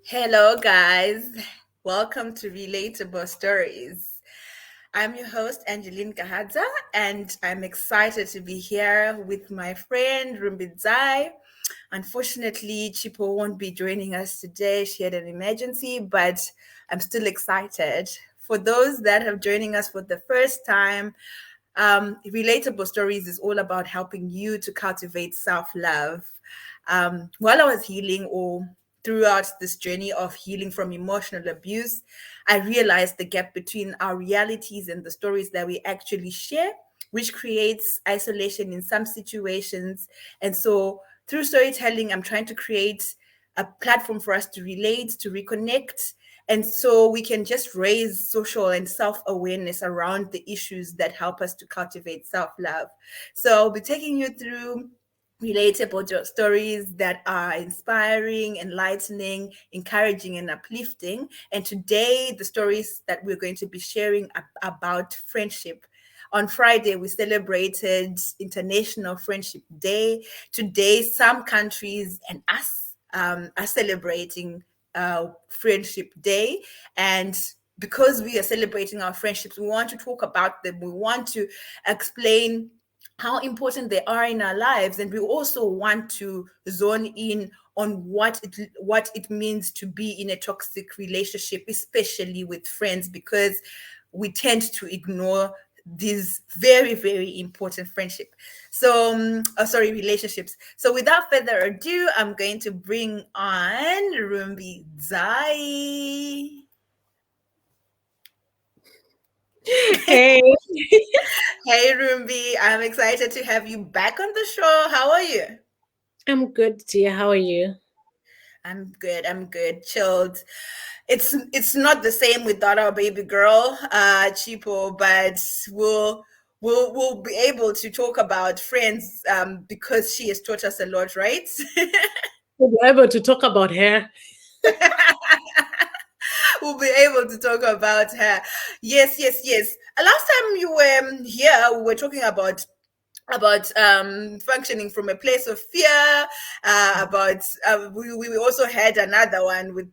Hello, guys. Welcome to Relatable Stories. I'm your host, Angeline Kahadza, and I'm excited to be here with my friend Rumbidzai. Unfortunately, Chipo won't be joining us today. She had an emergency, but I'm still excited. For those that have joining us for the first time, Relatable Stories is all about helping you to cultivate self love. While I was healing or throughout this journey of healing from emotional abuse, I realized the gap between our realities and the stories that we actually share, which creates isolation in some situations. And so, through storytelling, I'm trying to create a platform for us to relate, to reconnect, and so we can just raise social and self awareness around the issues that help us to cultivate self love. So I'll be taking you through relatable stories that are inspiring, enlightening, encouraging, and uplifting. And today, the stories that we're going to be sharing about friendship. On Friday, we celebrated International Friendship Day. Today, some countries and us are celebrating Friendship Day. And because we are celebrating our friendships, we want to talk about them. We want to explain how important they are in our lives, and we also want to zone in on what it means to be in a toxic relationship, especially with friends, because we tend to ignore these very, very important friendship. So relationships. So without further ado, I'm going to bring on Rumbi Zai. Hey, Hey Rumbi, I'm excited to have you back on the show. How are you? I'm good, dear. How are you? I'm good. I'm good. Chilled. It's not the same without our baby girl, Chipo, but we'll be able to talk about friends because she has taught us a lot, right? We'll be able to talk about her. We'll be able to talk about her. Yes, yes, yes. Last time you were here, we were talking about functioning from a place of fear. About we also had another one with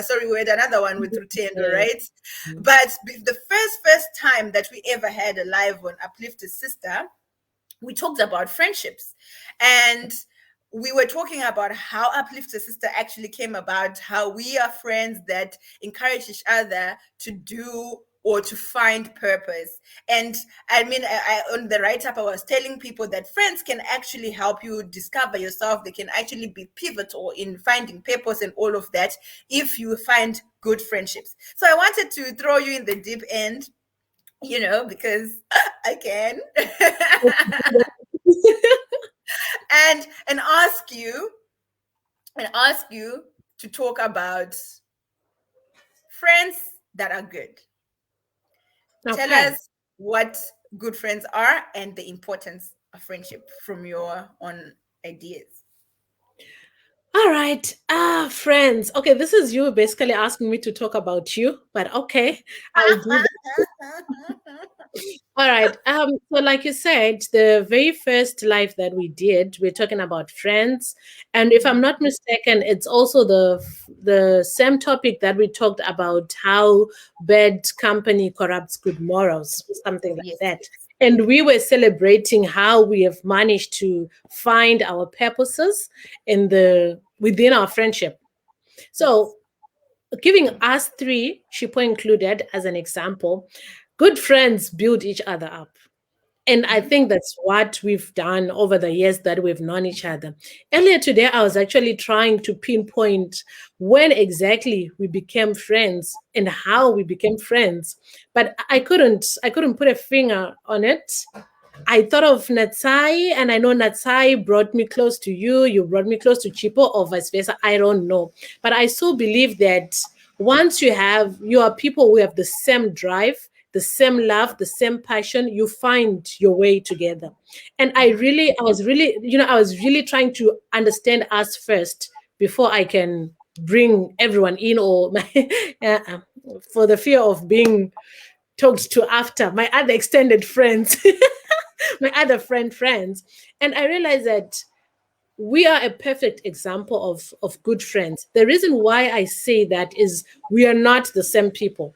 sorry, we had another one with Rutendo, Yeah. right? But the first time that we ever had a live on Uplifted Sister, we talked about friendships, and we were talking about how Uplifted Sister actually came about, how we are friends that encourage each other to do or to find purpose. And I mean, on the write up, I was telling people that friends can actually help you discover yourself. They can actually be pivotal in finding purpose and all of that if you find good friendships. So I wanted to throw you in the deep end, because I can. and ask you to talk about friends that are good. Tell Okay. us what good friends are and the importance of friendship from your own ideas. All right. Friends. Okay, this is you basically asking me to talk about you, but okay, I'll do that. All right. So like you said, the very first live that we did, we're talking about friends. And if I'm Mhm. not mistaken, it's also the same topic that we talked about how bad company corrupts good morals, something like Yes, that. yes. And we were celebrating how we have managed to find our purposes in the within our friendship. Yes. So giving us three, Shipo included, as an example, good friends build each other up. And I Mhm. think that's what we've done over the years that we've known each other. Earlier today, I was actually trying to pinpoint when exactly we became friends and how we became friends, but I couldn't put a finger on it. I thought of Natsai, and I know Natsai brought me close to you. You brought me close to Chipo, or vice versa. I don't know, but I still believe that once you are people who have the same drive, the same love, the same passion, you find your way together. And Mhm. I was really trying to understand us first before I can bring everyone in, or uh, for the fear of being talked to after my other extended friends. My other friends. And I realized that we are a perfect example of good friends. The reason why I say that is we are not the same people.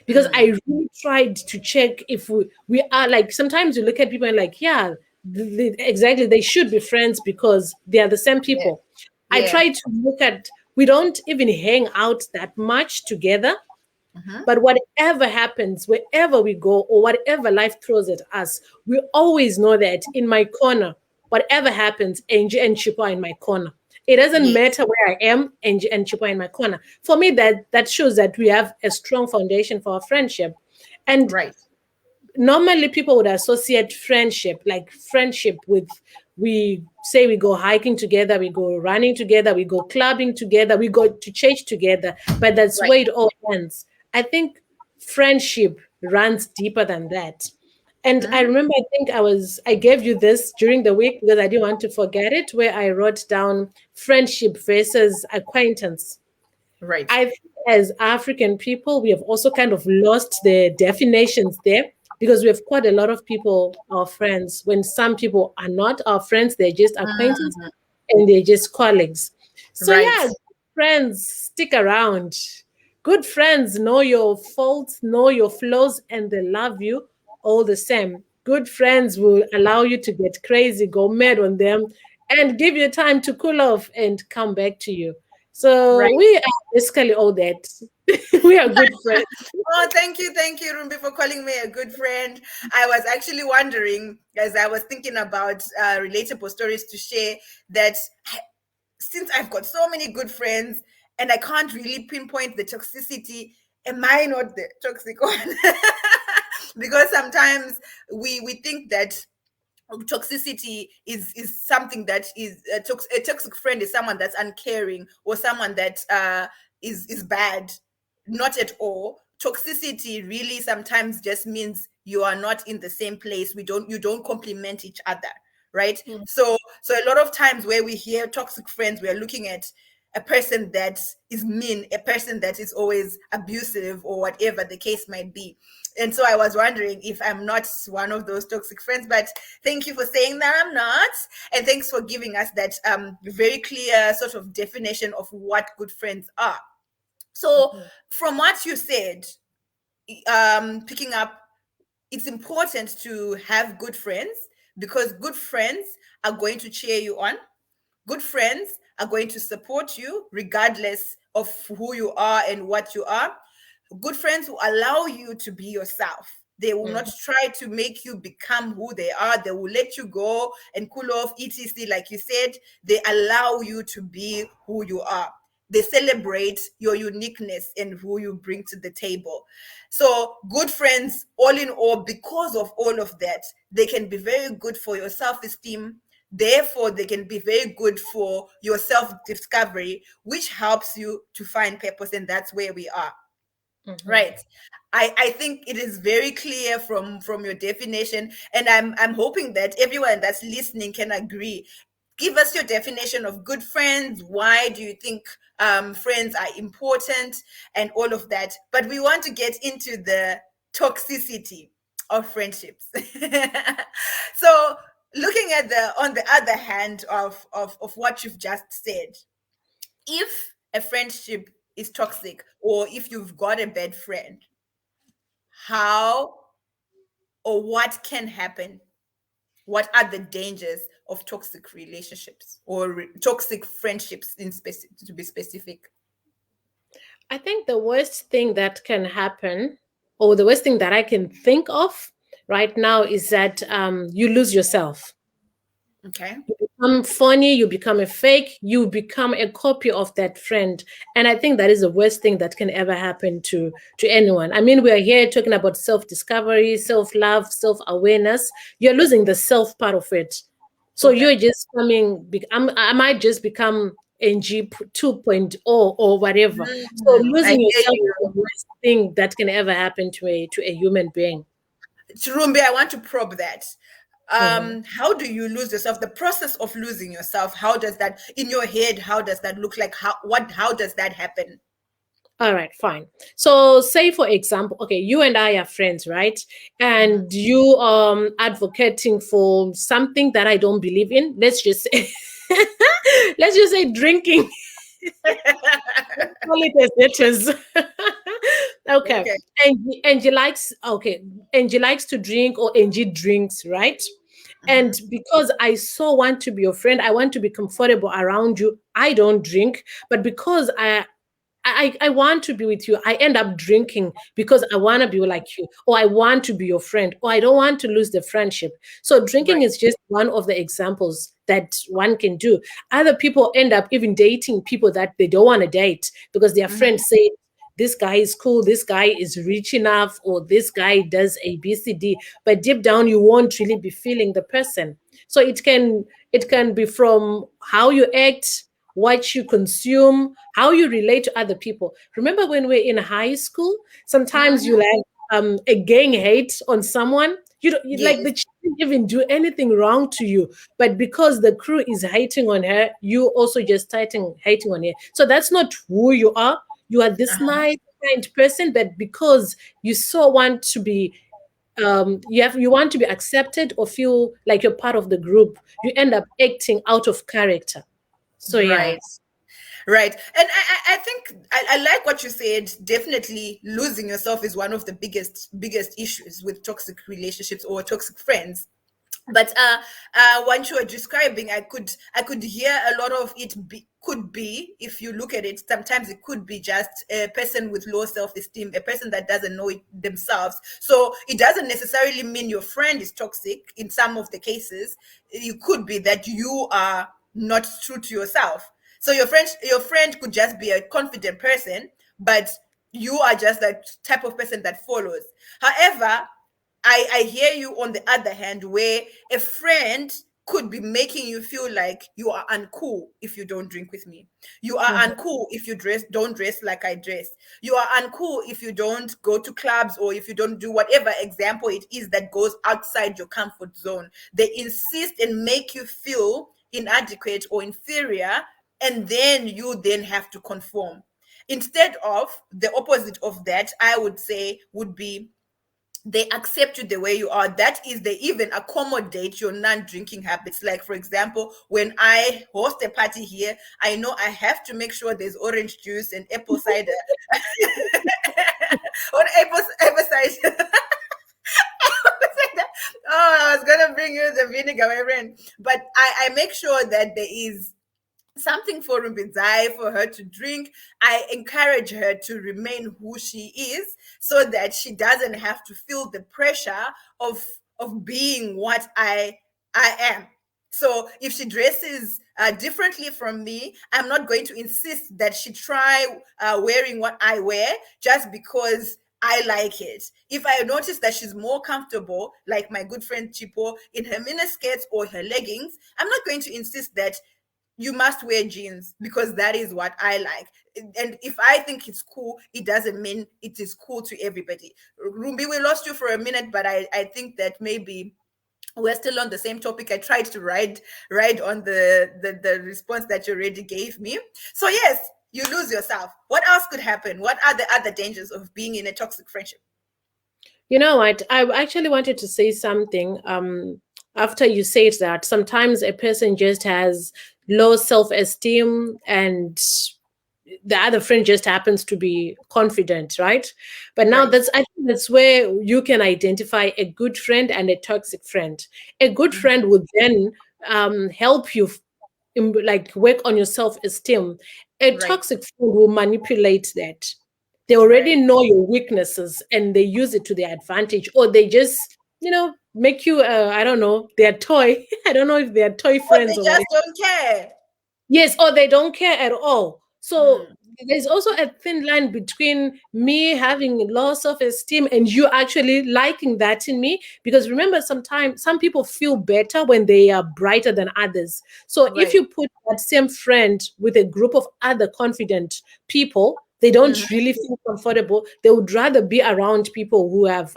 Because I really tried to check if we are like, sometimes you look at people and like, yeah, exactly, they should be friends because they are the same Yeah. people. I Yeah. try to look at, we don't even hang out that much together, but whatever happens, wherever we go, or whatever life throws at us, we always know that in my corner, whatever happens, Angie and Chipo are in my corner. It doesn't Yes. matter where I am, Angie and Chipo are in my corner. For me, that shows that we have a strong foundation for our friendship. And Right. normally people would associate friendship with, we say we go hiking together, we go running together, we go clubbing together, we go to church together, but that's Right. where it all ends. I think friendship runs deeper than that. And I remember, I think I gave you this during the week because I didn't want to forget it, where I wrote down friendship versus acquaintance. Right. I think as African people, we have also kind of lost the definitions there, because we have quite a lot of people, our friends, when some people are not our friends, they're just acquaintances and they're just colleagues. So, Right. yeah, friends stick around. Good friends know your faults, know your flaws, and they love you all the same. Good friends will allow you to get crazy, go mad on them, and give you time to cool off and come back to you. So Right. we are basically all that. We are good friends. Oh, thank you, Rumbi, for calling me a good friend. I was actually wondering, as I was thinking about relatable stories to share, that since I've got so many good friends and I can't really pinpoint the toxicity, am I not the toxic one? Because sometimes we think that toxicity is something that is a toxic friend is someone that's uncaring or someone that is bad. Not at all. Toxicity really sometimes just means you are not in the same place. You don't complement each other, right? Mm. So a lot of times where we hear toxic friends, we are looking at a person that is mean, a person that is always abusive, or whatever the case might be. And so I was wondering if I'm not one of those toxic friends, but thank you for saying that I'm not. And thanks for giving us that very clear sort of definition of what good friends are. So, Mhm. from what you said, picking up, it's important to have good friends because good friends are going to cheer you on. Good friends are going to support you regardless of who you are and what you are. Good friends will allow you to be yourself. They will not Mhm. try to make you become who they are. They will let you go and cool off, etc. Like you said, they allow you to be who you are. They celebrate your uniqueness and who you bring to the table. So, good friends, all in all, because of all of that, they can be very good for your self esteem. Therefore, they can be very good for your self discovery, which helps you to find purpose. And that's where we are. Mhm. Right. I think it is very clear from your definition, and I'm hoping that everyone that's listening can agree. Give us your definition of good friends. Why do you think friends are important and all of that? But we want to get into the toxicity of friendships. So looking at the on the other hand of what you've just said, if a friendship is toxic or if you've got a bad friend, how or what can happen? What are the dangers of toxic relationships or toxic friendships to be specific? I think the worst thing that can happen, or the worst thing that I can think of right now, is that you lose yourself. Okay. You become funny, you become a fake, you become a copy of that friend. And I think that is the worst thing that can ever happen to anyone. I mean, we are here talking about self-discovery, self-love, self-awareness. You're losing the self part of it. So Okay. you're just I might just become NG 2.0 or whatever. So I losing hear yourself is you. the worst thing that can ever happen to a human being. Chirumbi, I want to probe that. Mhm. How do you lose yourself? The process of losing yourself, how does that in your head, how does that look like? How does that happen? All right, fine. So say for example, okay, you and I are friends, right? Mhm. And you advocating for something that I don't believe in. Let's just say let's just say drinking. Call it as it is. Okay. Okay. Angie likes Angie likes to drink, or Angie drinks, right? And Mhm. because I so want to be your friend, I want to be comfortable around you. I don't drink, but because I want to be with you, I end up drinking because I want to be like you, or I want to be your friend, or I don't want to lose the friendship. So drinking Right. is just one of the examples that one can do. Other people end up even dating people that they don't want to date because their Mhm. friends say, this guy is cool, this guy is rich enough, or this guy does A, B, C, D. But deep down, you won't really be feeling the person. So it can be from how you act, what you consume, how you relate to other people. Remember when we're in high school, sometimes you Mhm. like a gang hate on someone. Like Yes. the chick didn't even do anything wrong to you, but because the crew is hating on her, you also just hating on her. So that's not who you are. You are this Uh-huh. nice, kind person, but because you so want to be you want to be accepted or feel like you're part of the group, you end up acting out of character. So yeah. Right. Right. And I think I like what you said. Definitely losing yourself is one of the biggest issues with toxic relationships or toxic friends. But what you were describing, I could hear a lot of it could be, if you look at it, sometimes it could be just a person with low self-esteem, a person that doesn't know it themselves. So it doesn't necessarily mean your friend is toxic. In some of the cases, it could be that you are not true to yourself. So your friend could just be a confident person, but you are just that type of person that follows. However, I hear you on the other hand, where a friend could be making you feel like you are uncool if you don't drink with me. You are Mhm. uncool if you don't dress like I dress. You are uncool if you don't go to clubs, or if you don't do whatever example it is that goes outside your comfort zone. They insist and make you feel inadequate or inferior, and then you then have to conform. Instead of the opposite of that, I would say would be they accept you the way you are. That is, they even accommodate your non-drinking habits. Like, for example, when I host a party here, I know I have to make sure there's orange juice and apple cider or apple cider. Oh, I was gonna bring you the vinegar, my friend, but I make sure that there is something for Rumbizai for her to drink. I encourage her to remain who she is, so that she doesn't have to feel the pressure of being what I am. So if she dresses differently from me, I'm not going to insist that she try wearing what I wear just because I like it. If I notice that she's more comfortable, like my good friend Chipo, in her miniskirts or her leggings, I'm not going to insist that you must wear jeans because that is what I like. And if I think it's cool, it doesn't mean it is cool to everybody. Rumbi, we lost you for a minute, but I think that maybe we're still on the same topic. I tried to ride on the response that you already gave me. So yes, you lose yourself. What else could happen? What are the other dangers of being in a toxic friendship? You know what? I actually wanted to say something. After you said that, sometimes a person just has low self-esteem, and the other friend just happens to be confident, right? But now Right. I think that's where you can identify a good friend and a toxic friend. A good Mhm. friend would then help you like work on your self-esteem. A Right. toxic friend will manipulate that. They already Right. know your weaknesses and they use it to their advantage, or they just make you I don't know, their toy. I don't know if they're toy Or they friends or what. just don't care. Yes, or they don't care at all. So Mm. there's also a thin line between me having low self-esteem and you actually liking that in me. Because remember, sometimes some people feel better when they are brighter than others. So if Right. you put that same friend with a group of other confident people, they don't Mhm. really feel comfortable. They would rather be around people who have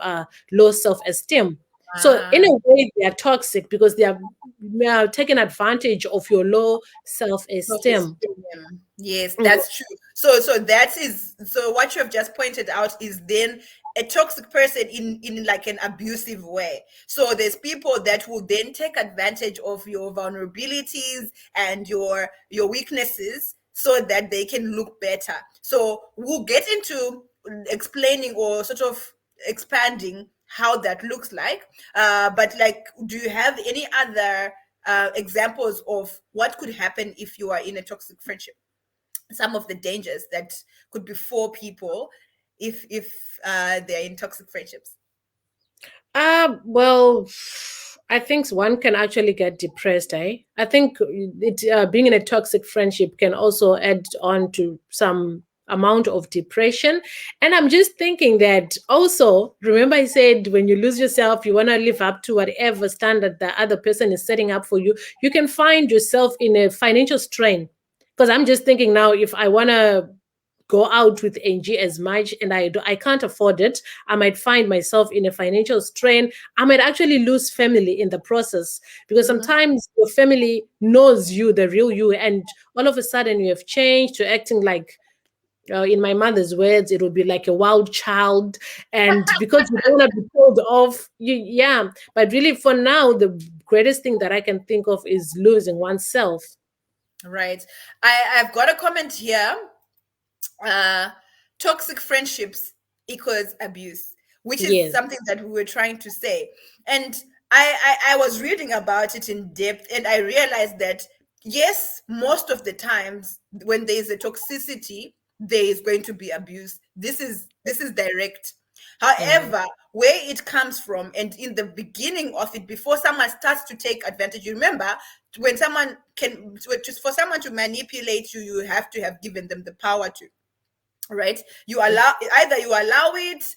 low self-esteem. So in Ah. a way, they are toxic because they are taking advantage of your low self-esteem. Self-esteem. Yes, Mhm. that's true. So what you have just pointed out is then a toxic person in like an abusive way. So there's people that will then take advantage of your vulnerabilities and your weaknesses so that they can look better. So we'll get into explaining or sort of expanding how that looks like. But like, do you have any other examples of what could happen if you are in a toxic friendship? Some of the dangers that could befall people if they're in toxic friendships. Well, I think one can actually get depressed. I think being in a toxic friendship can also add on to some amount of depression. And I'm just thinking that also, remember I said when you lose yourself, you want to live up to whatever standard the other person is setting up for you. You can find yourself in a financial strain. Because I'm just thinking now, if I want to go out with Angie as much and I can't afford it, I might find myself in a financial strain. I might actually lose family in the process, because Mm-hmm. sometimes your family knows you, the real you, and all of a sudden you have changed to acting like, in my mother's words, it would be like a wild child. And because you don't want to be told off, yeah. But really, for now, the greatest thing that I can think of is losing oneself. Right. I've got a comment here. Toxic friendships equals abuse, which is Yes. something that we were trying to say. And I was reading about it in depth, and I realized that yes, most of the times when there is a toxicity, there is going to be abuse. This is direct. Mhm. However, where it comes from, and in the beginning of it, before someone starts to take advantage, you remember when someone can, just for someone to manipulate you, you have to have given them the power to, right? You allow, either you allow it,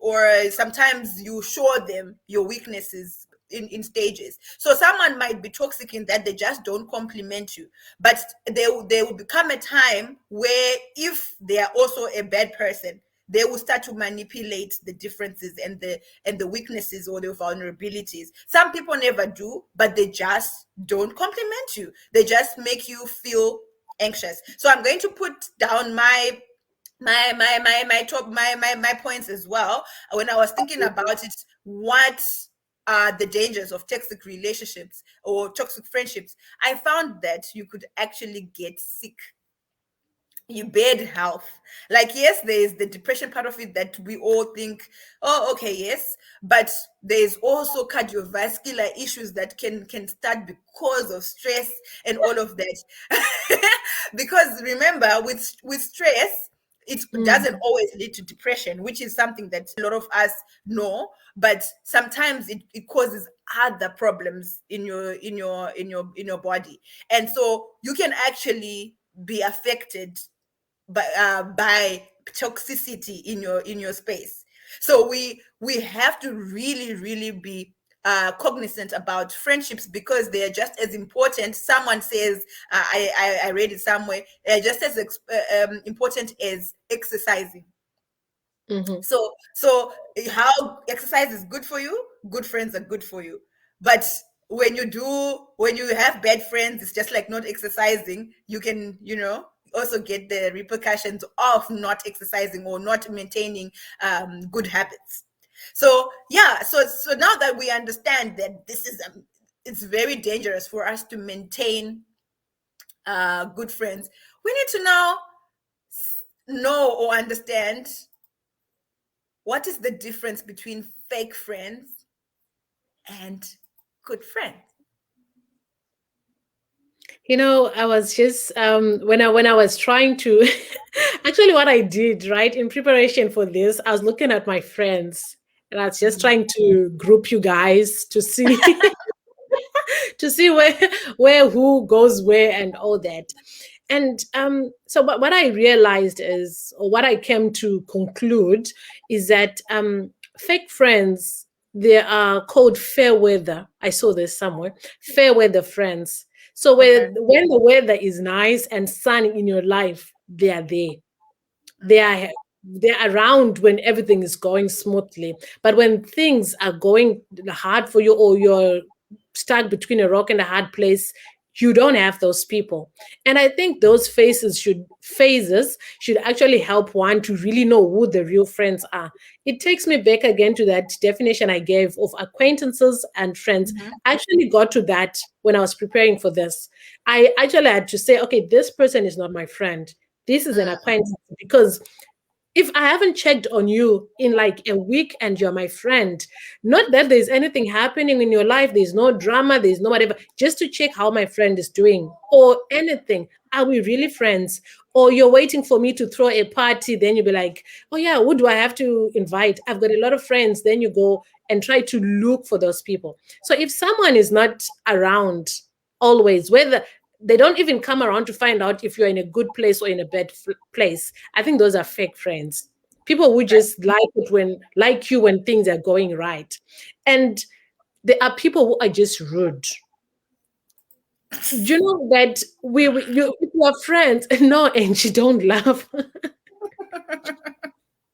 or sometimes you show them your weaknesses in stages. So someone might be toxic in that they just don't compliment you, but there will become a time where if they are also a bad person, they will start to manipulate the differences and the weaknesses or the vulnerabilities. Some people never do, but they just don't compliment you. They just make you feel anxious. So I'm going to put down my points as well. When I was thinking about it, what are the dangers of toxic relationships or toxic friendships? I found that you could actually get sick. You bad health. Like, yes, there's the depression part of it that we all think, oh, okay, yes, but there's also cardiovascular issues that can start because of stress and all of that. Because remember, with stress, it doesn't Mhm. always lead to depression, which is something that a lot of us know, but sometimes it causes other problems in your body. And so you can actually be affected by toxicity in your space. So we have to really be cognizant about friendships, because they are just as important. Someone says, I read it somewhere, just as important as exercising. Mhm. So how exercise is good for you, good friends are good for you. But when you have bad friends, it's just like not exercising. You can, also get the repercussions of not exercising or not maintaining good habits. So yeah, so now that we understand that it's very dangerous for us to maintain good friends, we need to now know or understand what is the difference between fake friends and good friends. I was just when I was trying to actually what I did, right, in preparation for this, I was looking at my friends and I was just Mhm. trying to group you guys to see to see where who goes where and all that. And so what I realized is, or what I came to conclude, is that fake friends, they are called fair weather. I saw this somewhere. Fair weather friends. So Okay. when the weather is nice and sunny in your life, they are there. They Okay. are they're around when everything is going smoothly. But when things are going hard for you, or you're stuck between a rock and a hard place, you don't have those people. And I think those phases should actually help one to really know who the real friends are. It takes me back again to that definition I gave of acquaintances and friends. Mhm. I actually got to that when I was preparing for this. I actually had to say, okay, this person is not my friend. This is an Mm. acquaintance, because if I haven't checked on you in like a week and you're my friend, not that there's anything happening in your life, there's no drama, there's no whatever, just to check how my friend is doing or anything. Are we really friends? Or you're waiting for me to throw a party, then you'll be like, oh yeah, who do I have to invite? I've got a lot of friends. Then you go and try to look for those people. So if someone is not around always, whether they don't even come around to find out if you're in a good place or in a bad place, I think those are fake friends. People who Right. just like you when things are going right. And there are people who are just rude. Do you know that if you are friends? No, Angie, don't laugh.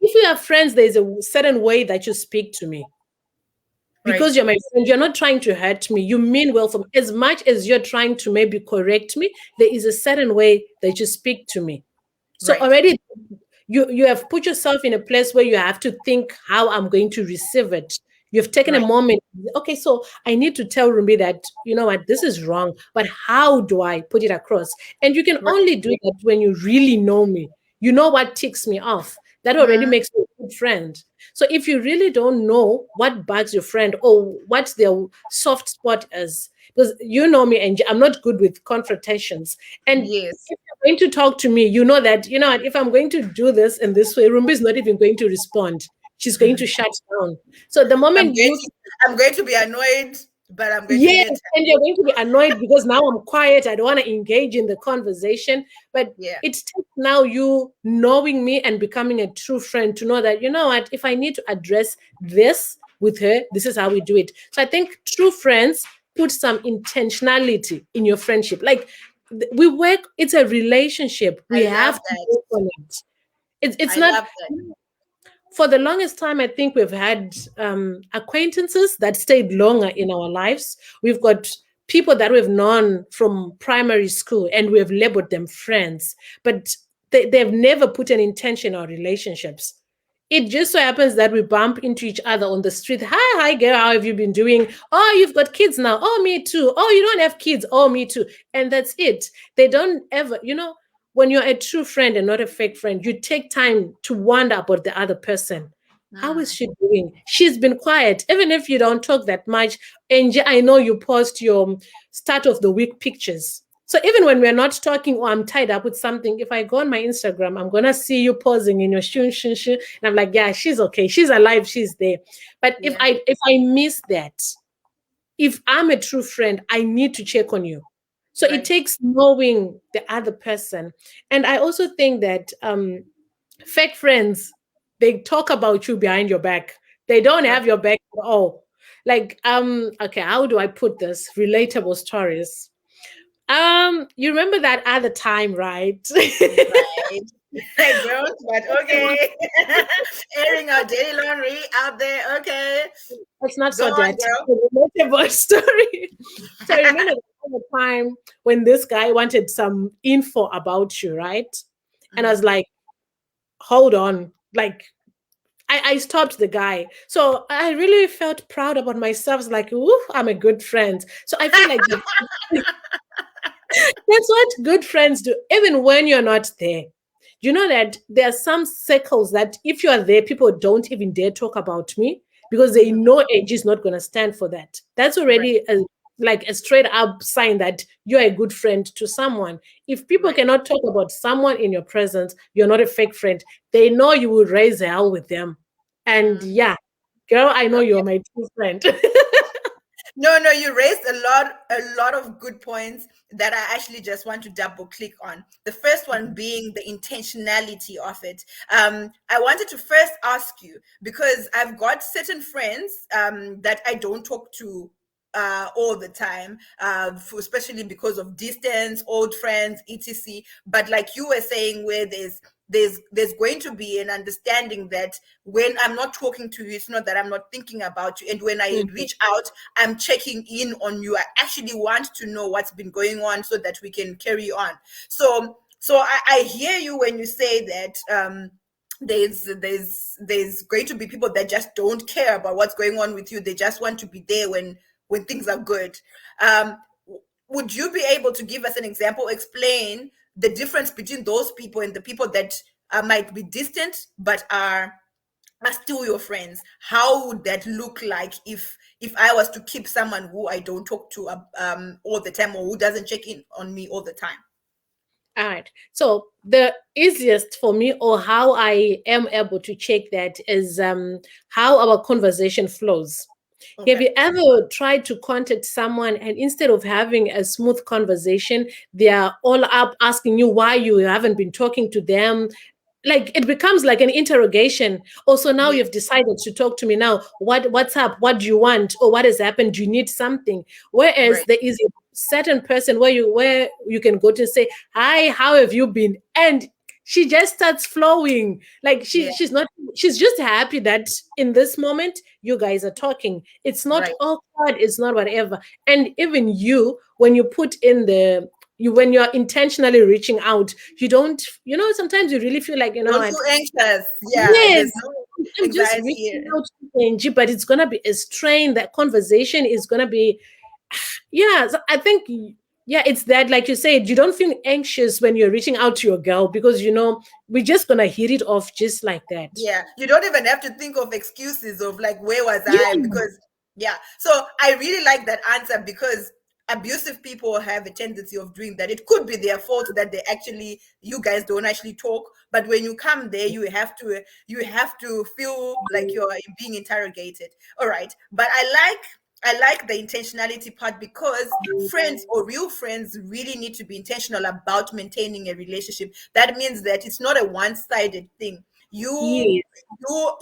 If you are friends, there's a certain way that you speak to me. Right. Because you're my friend, you're not trying to hurt me. You mean well for me. As much as you're trying to maybe correct me, there is a certain way that you speak to me. So Right. already you have put yourself in a place where you have to think how I'm going to receive it. You've taken a Right. moment. Okay, so I need to tell Rumbi that, you know what, this is wrong, but how do I put it across? And you can Right. only do that when you really know me. You know what ticks me off. That already Mm. makes me a good friend. So if you really don't know what bugs your friend or what their soft spot is, because you know me and I'm not good with confrontations. And Yes. if you're going to talk to me, you know that, you know what, if I'm going to do this in this way, Rumbi is not even going to respond. She's going to shut down. So the I'm moment going you, to I'm going to be annoyed, but I'm going to be yes, attentive. and you're going to be annoyed because now I'm quiet. I don't want to engage in the conversation. But Yeah. it takes now you knowing me and becoming a true friend to know that, you know what, if I need to address this with her, this is how we do it. So I think true friends put some intentionality in your friendship. Like we work, it's a relationship. We I have love to that. work on it. It's I not, love that. for the longest time, I think we've had acquaintances that stayed longer in our lives. We've got people that we've known from primary school and we've labeled them friends, but they've never put an intention on relationships. It just so happens that we bump into each other on the street. Hi, girl, how have you been doing? Oh, you've got kids now. Oh, me too. Oh, you don't have kids. Oh, me too. And that's it. They don't ever, when you're a true friend and not a fake friend, you take time to wonder about the other person. How is Mm. she doing? She's been quiet, even if you don't talk that much. And I know you post your start of the week pictures. So even when we're not talking or I'm tied up with something, if I go on my Instagram, I'm gonna see you posing in your shun shun shun, and I'm like, yeah, she's okay, she's alive, she's there. But if Yeah. I miss that, if I'm a true friend, I need to check on you. So it Right. takes knowing the other person. And I also think that fake friends, they talk about you behind your back. They don't Right. have your back at all. Like, okay, how do I put this? Relatable stories. You remember that other time, right? Right. I don't, but okay. Airing our daily laundry out there. Okay. It's not Go so on, dirty. girl. It's a relatable story. So I remember the time when this guy wanted some info about you, right? And I was Mhm. like, hold on. Like, I stopped the guy. So I really felt proud about myself. I was like, ooh, I'm a good friend. So I feel like that's what good friends do, even when you're not there. You know that there are some circles that if you are there, people don't even dare talk about me because they Mhm. know age is not going to stand for that. That's Right. already like a straight up sign that you're a good friend to someone. If people Right. cannot talk about someone in your presence, you're not a fake friend. They know you will raise hell with them. And Mm. yeah, girl, I know Okay. you're my true friend. No, no, you raised a lot of good points that I actually just want to double click on. The first one being the intentionality of it. I wanted to first ask you because I've got certain friends that I don't talk to all the time, especially because of distance, old friends, etc. But like you were saying, where there's there's going to be an understanding that when I'm not talking to you, it's not that I'm not thinking about you. And when I Mhm. reach out, I'm checking in on you. I actually want to know what's been going on so that we can carry on. So I hear you when you say that there's going to be people that just don't care about what's going on with you. They just want to be there when things are good. Um, would you be able to give us an example, explain the difference between those people and the people that might be distant but are still your friends? How would that look like if I was to keep someone who I don't talk to all the time, or who doesn't check in on me all the time? All right. So the easiest for me, or how I am able to check that, is how our conversation flows. Have Okay. you ever tried to contact someone and instead of having a smooth conversation, they are all up asking you why you haven't been talking to them? Like it becomes like an interrogation. Also, now Yeah. you've decided to talk to me. Now, what's up? What do you want? Or what has happened? Do you need something? Whereas Right. there is a certain person where you can go to say, "Hi, how have you been?" And she just starts flowing. Like Yeah. she's just happy that in this moment you guys are talking. It's not Right. awkward, it's not whatever. And even you, when you put in the you when you're intentionally reaching out, you don't, sometimes you really feel like, Don't feel anxious. Yeah. yes, There's no I'm just anxiety reaching here. out to Angie, but it's gonna be a strain. That conversation is gonna be, yeah. So I think, yeah, it's that, like you said, you don't feel anxious when you're reaching out to your girl because we're just gonna hit it off just like that. Yeah, you don't even have to think of excuses of like, where was I? Yeah, Because, yeah. So I really like that answer, because abusive people have a tendency of doing that. It could be their fault that you guys don't actually talk, but when you come there, you have to feel like you're being interrogated. All right. But I like the intentionality part, because friends, or real friends, really need to be intentional about maintaining a relationship. That means that it's not a one-sided thing. you yes,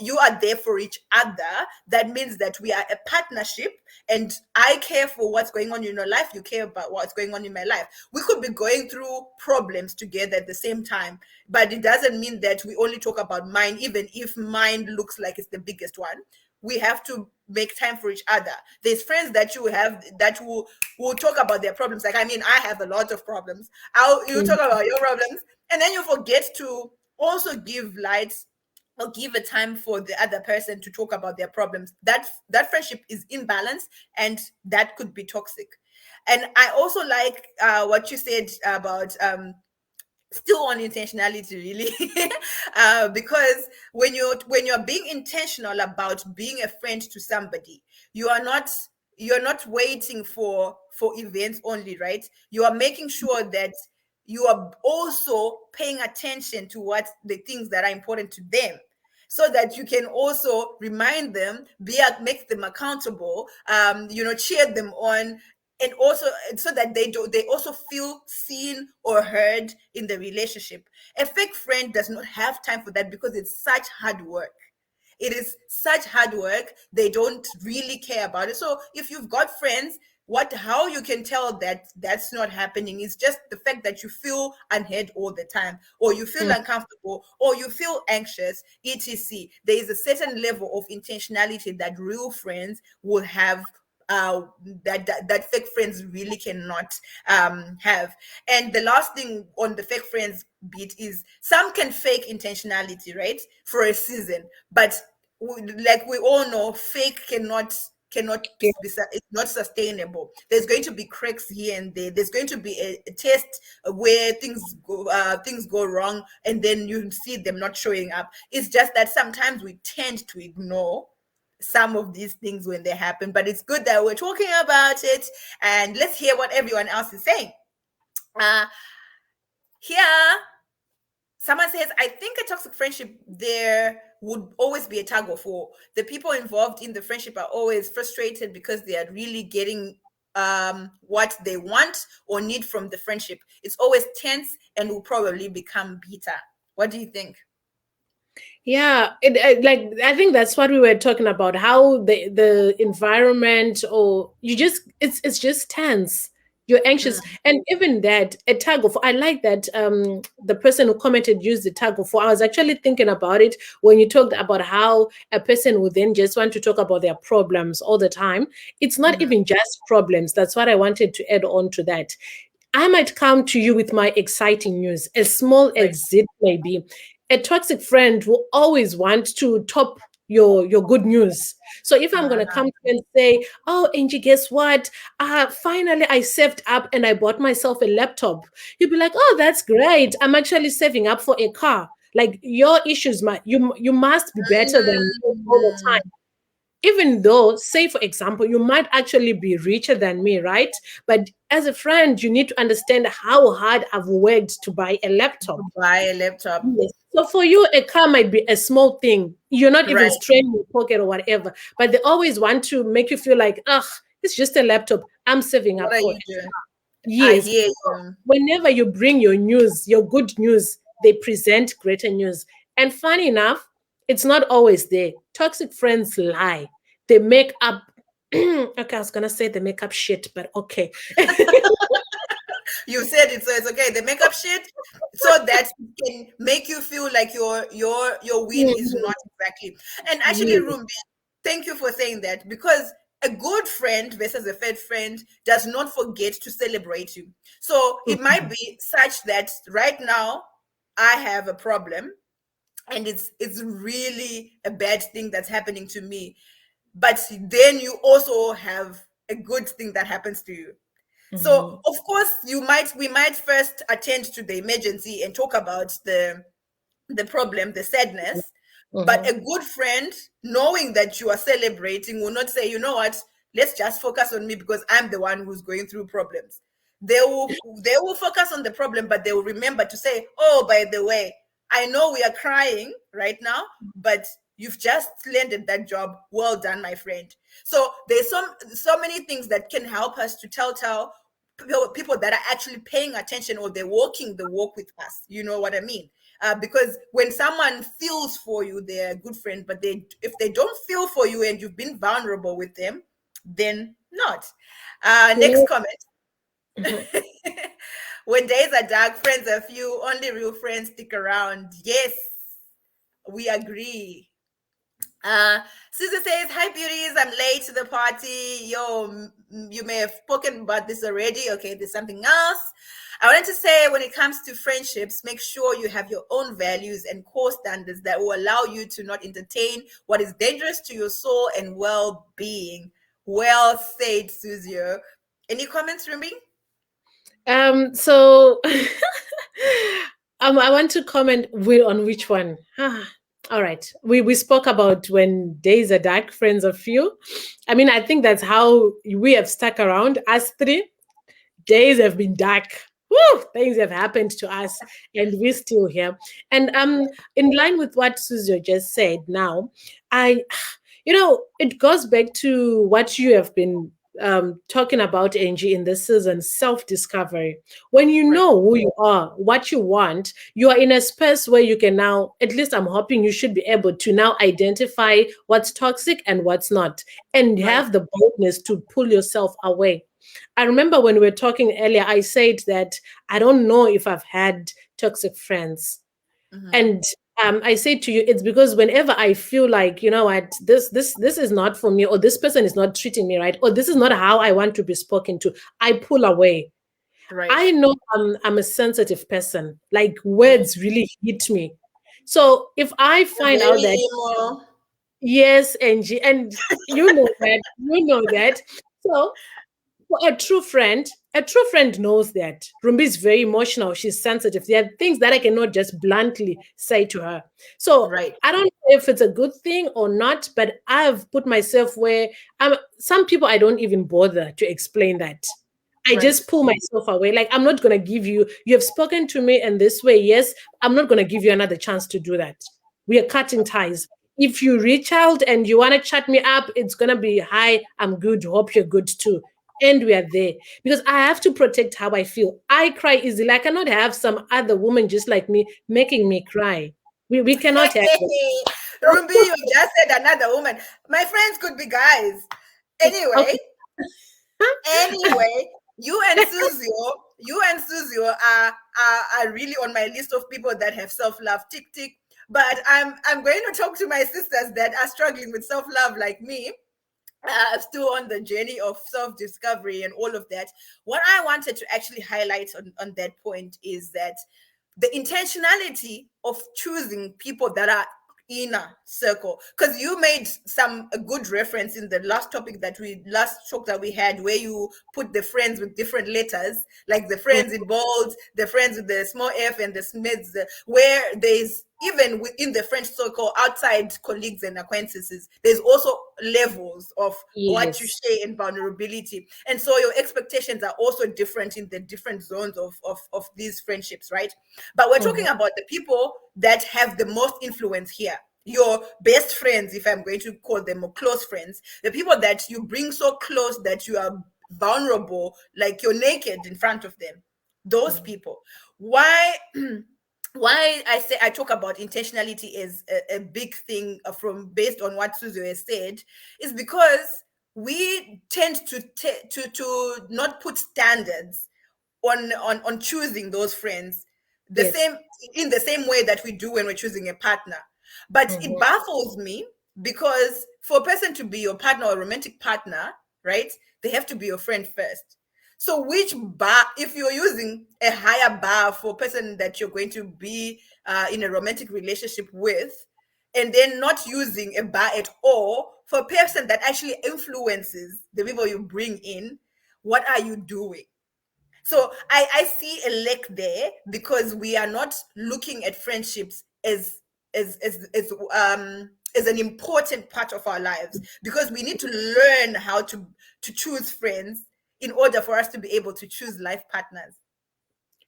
you are there for each other. That means that we are a partnership, and I care for what's going on in your life, you care about what's going on in my life. We could be going through problems together at the same time, but it doesn't mean that we only talk about mine, even if mine looks like it's the biggest one. We have to make time for each other. There's friends that you have that will talk about their problems. Like, I mean, I have a lot of problems. You talk mhm, about your problems, and then you forget to also give light, or give a time for the other person to talk about their problems. That friendship is imbalance, and that could be toxic. And I also like what you said about still on intentionality, really. Because when you're being intentional about being a friend to somebody, you are not you're not waiting for events only, right? You are making sure that you are also paying attention to what the things that are important to them, so that you can also remind them, make them accountable, cheer them on, and also so that they also feel seen or heard in the relationship. A fake friend does not have time for that, because it's such hard work. It is such hard work. They don't really care about it. So if you've got friends, how you can tell that that's not happening is just the fact that you feel unheard all the time, or you feel mhm, uncomfortable, or you feel anxious, etc. There is a certain level of intentionality that real friends will have, uh that fake friends really cannot have. And the last thing on the fake friends bit is, some can fake intentionality, right, for a season, but like we all know, fake cannot yeah, it's not sustainable. There's going to be cracks here and there. There's going to be a test where things go wrong, and then you see them not showing up. It's just that sometimes we tend to ignore some of these things when they happen, but it's good that we're talking about it. And let's hear what everyone else is saying. uh Here, someone says, I think a toxic friendship, there would always be a tug of war. The people involved in the friendship are always frustrated because they are really getting what they want or need from the friendship. It's always tense and will probably become bitter. What do you think? yeah. Like I think that's what we were talking about. How the environment, or it's just tense. You're anxious. And even that, a tug of, I like that the person who commented used the tug of war. I was actually thinking about it when you talked about how a person would then just want to talk about their problems all the time. It's not even just problems. That's what I wanted to add on to that. I might come to you with my exciting news, as small Right. as it may be. A toxic friend will always want to top your good news. So if I'm going to come to you and say, oh, Angie, guess what? Finally, I saved up and I bought myself a laptop. You'll be like, oh, that's great. I'm actually saving up for a car. Like your issues, you must be better than me all the Mm, time. Even though, say for example, you might actually be richer than me, right? But as a friend, you need to understand how hard I've worked to buy a laptop. buy a laptop. Yes. So for you, a car might be a small thing. You're not even Right. straining your pocket or whatever. But they always want to make you feel like, ugh, it's just a laptop. I'm saving What up are for you it. doing? I Yes. hear So you. whenever you bring your news, your good news, they present greater news. And funny enough, it's not always there. Toxic friends lie. They make up. Okay, I was gonna say they make up shit, but okay. You said it, so it's okay. They make up shit so that it can make you feel like your win is Mhm. not exactly. And actually, Yes. Rumbi, thank you for saying that, because a good friend versus a fake friend does not forget to celebrate you. So it might Mhm. be such that right now I have a problem, and it's really a bad thing that's happening to me, but then you also have a good thing that happens to you. So Mhm. of course we might first attend to the emergency and talk about the problem, the sadness. But Mhm. a good friend, knowing that you are celebrating, will not say, you know what, let's just focus on me because I'm the one who's going through problems. They will focus on the problem, but they will remember to say, oh, by the way, I know we are crying right now, but you've just landed that job. Well done, my friend. So there's so many things that can help us to tell people that are actually paying attention, or they're walking the walk with us. You know what I mean? Because when someone feels for you, they're a good friend. But if they don't feel for you and you've been vulnerable with them, then not. You Next know, comment. mhm. When days are dark, friends are few. Only real friends stick around. Yes, we agree. Susan says, "Hi, beauties. I'm late to the party. Yo, you may have spoken about this already. Okay, there's something else. I wanted to say, when it comes to friendships, make sure you have your own values and core standards that will allow you to not entertain what is dangerous to your soul and well-being." Well said, Suzio. Any comments, Rumi? So I want to comment on which one. All right. We spoke about when days are dark, friends are few. I mean, I think that's how we have stuck around. Us three days have been dark. Woo, things have happened to us, and we're still here. And in line with what Suzo just said, now I it goes back to what you have been talking about, Angie, in this season, self-discovery. When you Right. know who you are, what you want, you are in a space where you can now, at least I'm hoping you should be able to now identify what's toxic and what's not, and Right. have the boldness to pull yourself away. I remember when we were talking earlier, I said that I don't know if I've had toxic friends. Mm-hmm. And I say to you, it's because whenever I feel like, you know what, this is not for me, or this person is not treating me right, or this is not how I want to be spoken to, I pull away. Right. I know I'm a sensitive person. Like Mm. words really hit me. So if I find out Very that emo. yes, Angie, and you know that. So for a true friend knows that Rumbi is very emotional. She's sensitive. There are things that I cannot just bluntly say to her. So Right. I don't know if it's a good thing or not, but I've put myself where some people I don't even bother to explain that. I Right. just pull myself away. Like, I'm not going to give you, you have spoken to me in this way. Yes, I'm not going to give you another chance to do that. We are cutting ties. If you reach out and you want to chat me up, it's going to be, hi, I'm good. Hope you're good too. And we are there because I have to protect how I feel. I cry easily. I cannot have some other woman just like me making me cry. We cannot have that. Rumbi, you just said another woman. My friends could be guys. Anyway, Okay. anyway, you and Suzio are really on my list of people that have self-love. Tick tick. But I'm going to talk to my sisters that are struggling with self-love like me, still on the journey of self-discovery and all of that. What I wanted to actually highlight on that point is that the intentionality of choosing people that are inner circle, because you made a good reference in the last talk that we had, where you put the friends with different letters, like the friends in bold, the friends with the small f and the smiths, where there's, even within the friend circle, outside colleagues and acquaintances, there's also levels of what you Yes. share in vulnerability. And so your expectations are also different in the different zones of these friendships, right? But we're talking about the people that have the most influence here. Your best friends, if I'm going to call them, or close friends, the people that you bring so close that you are vulnerable, like you're naked in front of them. Those people. Why why I talk about intentionality as a big thing, from based on what Suzu has said, is because we tend to not put standards on choosing those friends the Yes. same in the same way that we do when we're choosing a partner. But it baffles me, because for a person to be your partner or romantic partner, right, they have to be your friend first. So which bar, if you're using a higher bar for a person that you're going to be in a romantic relationship with, and then not using a bar at all for a person that actually influences the people you bring in, what are you doing? So I see a lack there, because we are not looking at friendships as an important part of our lives, because we need to learn how to choose friends in order for us to be able to choose life partners.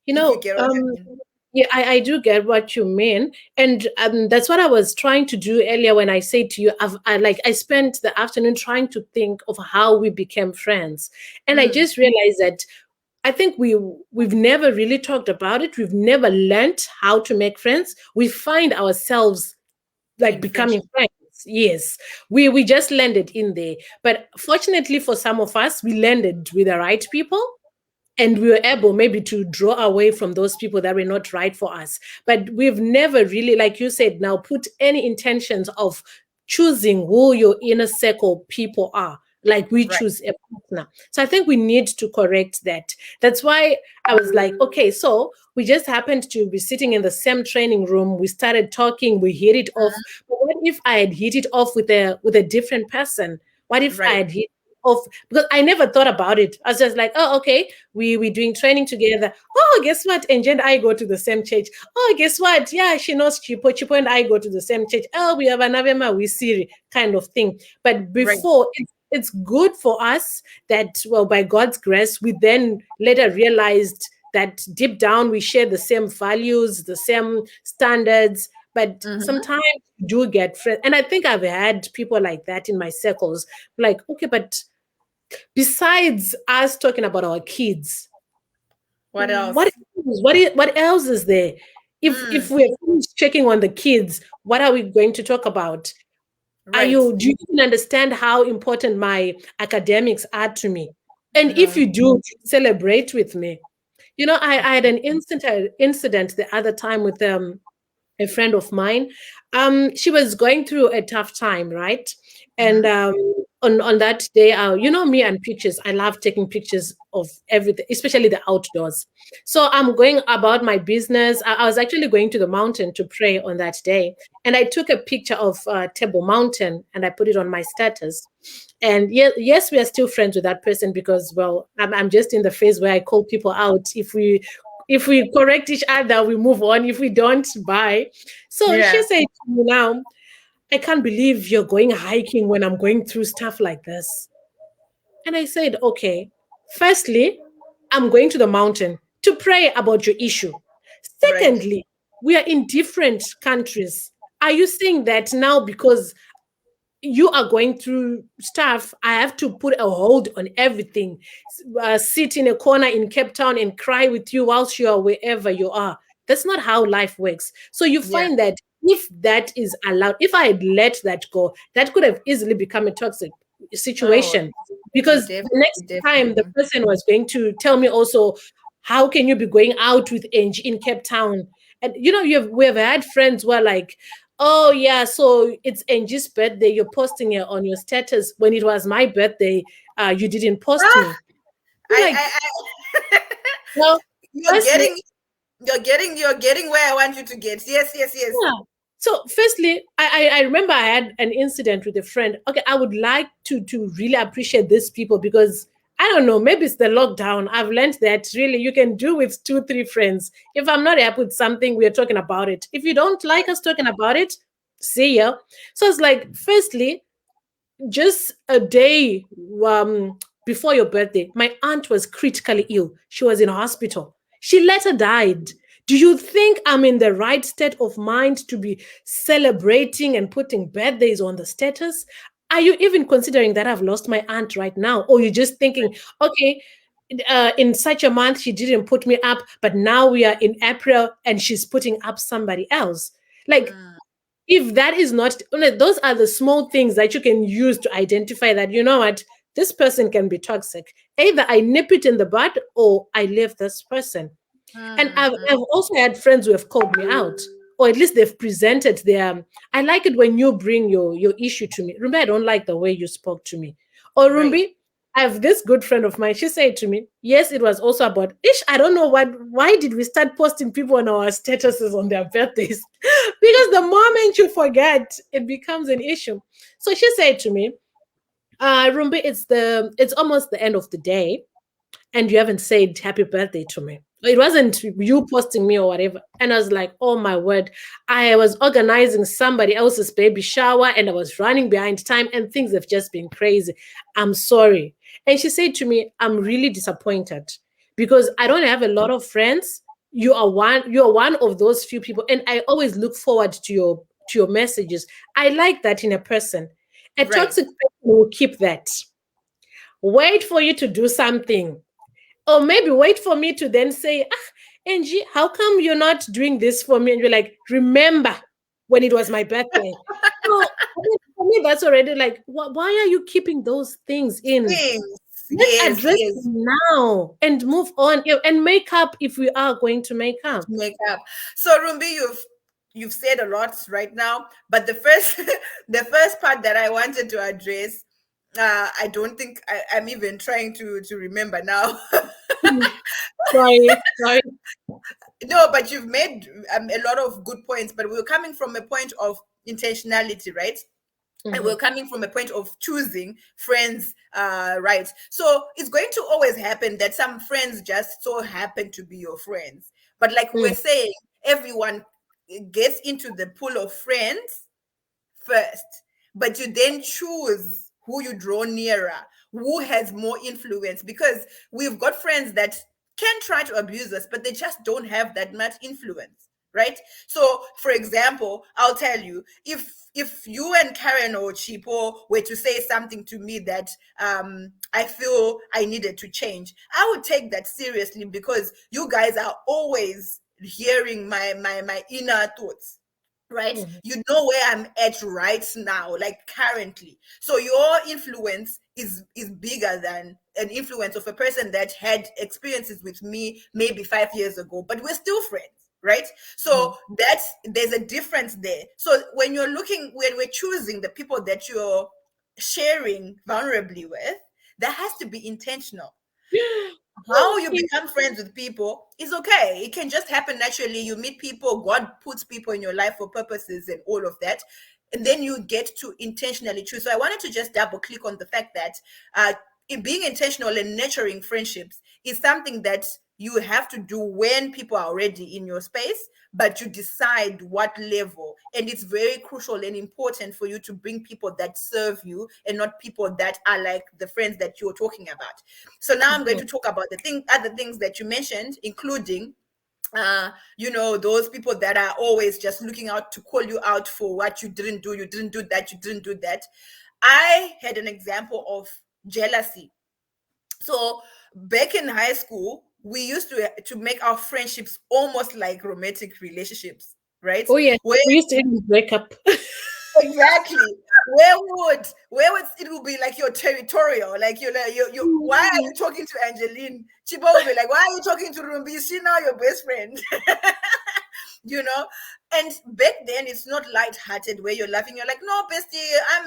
You If you know, get what I mean. yeah, I do get what you mean, and that's what I was trying to do earlier when I said to you, I spent the afternoon trying to think of how we became friends, and I just realized that I think we've never really talked about it. We've never learned how to make friends. We find ourselves like In becoming friendship. friends. Yes, we just landed in there, but fortunately for some of us, we landed with the right people, and we were able maybe to draw away from those people that were not right for us. But we've never really, like you said, now put any intentions of choosing who your inner circle people are, like we Right. choose a partner. So I think we need to correct that. That's why I was like, okay, so we just happened to be sitting in the same training room, we started talking, we hit it off. But what if I had hit it off with a different person? What if I Right. had hit off, because I never thought about it. I was just like, oh, okay, we doing training together. Oh, guess what? Angel and I go to the same church. Oh, guess what? Yeah, she knows Chipo and I go to the same church. Oh, we have an Avema, we Siri kind of thing. But Right. before, it's good for us that, well, by God's grace, we then later realized that deep down we share the same values, the same standards. But sometimes you do get friends. And I think I've had people like that in my circles. Like, okay, but besides us talking about our kids, What else? what else is there? If we're finished checking on the kids, what are we going to talk about? Right. Do you even understand how important my academics are to me? And if No. you do, celebrate with me. You know, I had an incident the other time with a friend of mine. She was going through a tough time, right? And on that day, you know me and pictures. I love taking pictures of everything, especially the outdoors. So I'm going about my business. I was actually going to the mountain to pray on that day, and I took a picture of Table Mountain and I put it on my status. And yes, we are still friends with that person because, well, I'm just in the phase where I call people out. If we correct each other, we move on. If we don't, bye. So she Yeah. said to me now, I can't believe you're going hiking when I'm going through stuff like this. And I said, okay, firstly, I'm going to the mountain to pray about your issue. Right. Secondly, we are in different countries. Are you saying that now because you are going through stuff, I have to put a hold on everything, sit in a corner in Cape Town and cry with you whilst you are wherever you are? That's not how life works. So you Yeah. find that if that is allowed, if I had let that go, that could have easily become a toxic Oh, situation. because the next time the person was going to tell me also, how can you be going out with Angie in Cape Town? And we have had friends who are like, oh yeah, so it's Angie's birthday, you're posting her on your status. When it was my birthday, you didn't post me. Well, you're getting where I want you to get. Yes. Yeah. So firstly, I remember I had an incident with a friend. Okay, I would like to really appreciate these people because I don't know, maybe it's the lockdown. I've learned that really you can do with 2-3 friends. If I'm not happy with something, we're talking about it. If you don't like us talking about it, see ya. So it's like, firstly, just a day before your birthday, my aunt was critically ill. She was in hospital. She later died. Do you think I'm in the right state of mind to be celebrating and putting birthdays on the status? Are you even considering that I've lost my aunt right now? Or you're just thinking, okay, in such a month, she didn't put me up, but now we are in April and she's putting up somebody else. Like, if that is not, those are the small things that you can use to identify that, you know what, this person can be toxic. Either I nip it in the bud or I leave this person. And I've also had friends who have called me out, or at least they've presented their, I like it when you bring your issue to me. Rumbi, I don't like the way you spoke to me. Or Rumbi, I have this good friend of mine. She said to me, yes, it was also about I don't know why did we start posting people on our statuses on their birthdays? Because the moment you forget, it becomes an issue. So she said to me, Rumbi, it's almost the end of the day, and you haven't said happy birthday to me. It wasn't you posting me or whatever. And I was like, oh my word. I was organizing somebody else's baby shower and I was running behind time and things have just been crazy. I'm sorry. And she said to me, I'm really disappointed because I don't have a lot of friends. You are one of those few people. And I always look forward to your messages. I like that in a person. A toxic person will keep that. Wait for you to do something. Or maybe wait for me to then say, Angie, how come you're not doing this for me? And you're like, remember when it was my birthday. So for me, that's already like, why are you keeping those things in? Let's address them now and move on and make up if we are going to make up. So Rumbi, you've said a lot right now, but the first part that I wanted to address, I don't think I'm even trying to remember now. Sorry. No, but you've made a lot of good points, but we're coming from a point of intentionality, right? And we're coming from a point of choosing friends, right? So it's going to always happen that some friends just so happen to be your friends. But like we're saying, everyone gets into the pool of friends first, but you then choose who you draw nearer, who has more influence, because we've got friends that can try to abuse us, but they just don't have that much influence, right? So, for example, I'll tell you, if you and Karen or Chipo were to say something to me that I feel I needed to change, I would take that seriously because you guys are always hearing my inner thoughts. Right? You know where I'm at right now, like currently. So your influence is bigger than an influence of a person that had experiences with me maybe 5 years ago, but we're still friends, right? So there's a difference there. So when we're choosing the people that you're sharing vulnerably with, that has to be intentional. How you become friends with people is okay. It can just happen naturally. You meet people, God puts people in your life for purposes and all of that. And then you get to intentionally choose. So I wanted to just double click on the fact that being intentional and nurturing friendships is something that you have to do when people are already in your space, but you decide what level. And it's very crucial and important for you to bring people that serve you and not people that are like the friends that you're talking about. So now I'm going to talk about other things that you mentioned, including those people that are always just looking out to call you out for what you didn't do that. I had an example of jealousy. So back in high school, we used to make our friendships almost like romantic relationships, right? Oh yeah, we used to even break up. Exactly. Where would it will be like your territorial, like you why are you talking to Angeline? Chibo will be like, why are you talking to Rumbi? Is she now your best friend? you know and back then it's not light-hearted where you're laughing, you're like, no bestie,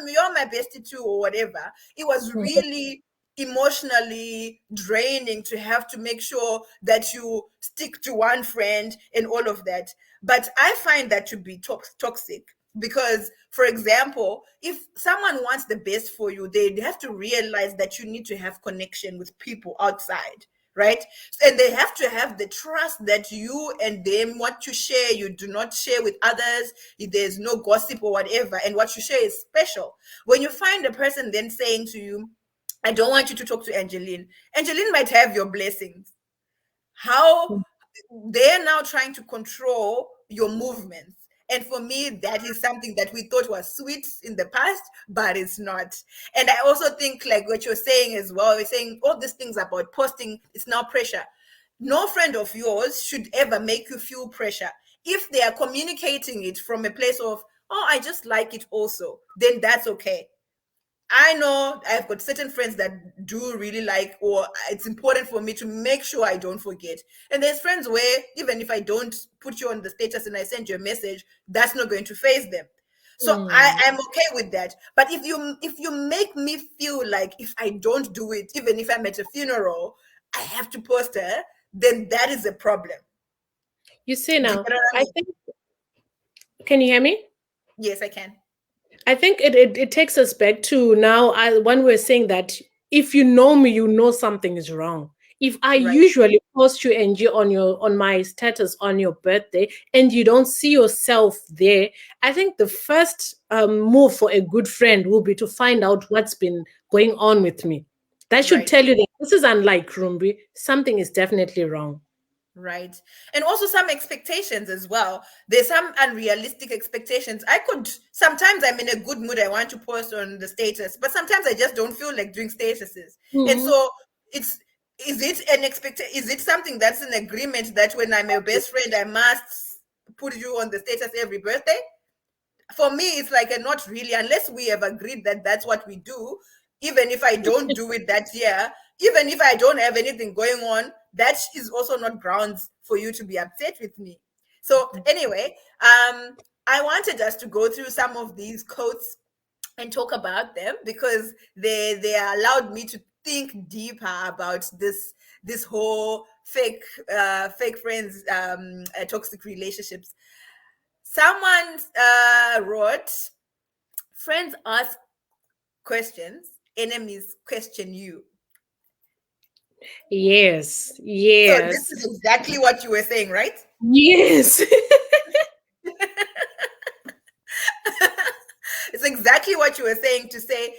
you're my bestie too, or whatever. It was really emotionally draining to have to make sure that you stick to one friend and all of that. But I find that to be toxic, because for example, if someone wants the best for you, they have to realize that you need to have connection with people outside, right? And they have to have the trust that you and them, what you share, you do not share with others. There's no gossip or whatever, and what you share is special. When you find a person then saying to you, I don't want you to talk to Angeline. Angeline might have your blessings. How they're now trying to control your movements. And for me, that is something that we thought was sweet in the past, but it's not. And I also think, like what you're saying as well, you're saying all these things about posting, it's now pressure. No friend of yours should ever make you feel pressure. If they are communicating it from a place of, oh, I just like it also, then that's okay. I know I've got certain friends that do really like, or it's important for me to make sure I don't forget. And there's friends where even if I don't put you on the status and I send you a message, that's not going to phase them. So I'm okay with that. But if you make me feel like if I don't do it, even if I'm at a funeral, I have to post her, then that is a problem. You see Do you now, get what I I mean? think, can you hear me? Yes, I can. I think it takes us back to now, when we're saying that if you know me, you know something is wrong. If I Right, usually post you, Angie, on my status on your birthday, and you don't see yourself there, I think the first move for a good friend will be to find out what's been going on with me. That should right. tell you that this is unlike Rumbi. Something is definitely wrong. Right. And also some expectations as well. There's some unrealistic expectations. I could sometimes I'm in a good mood, I want to post on the status, but sometimes I just don't feel like doing statuses. And Mhm. so it's is it an is it something that's an agreement that when I'm your best friend, I must put you on the status every birthday? For me, it's like a not really, unless we have agreed that that's what we do. Even if I don't do it that year, even if I don't have anything going on, that is also not grounds for you to be upset with me. So anyway, I wanted us to go through some of these quotes and talk about them because they allowed me to think deeper about this whole fake friends, toxic relationships. Someone wrote, friends ask questions, enemies question you. Yes, So this yes, is exactly what you were saying, right? yes. It's exactly what you were saying, to say,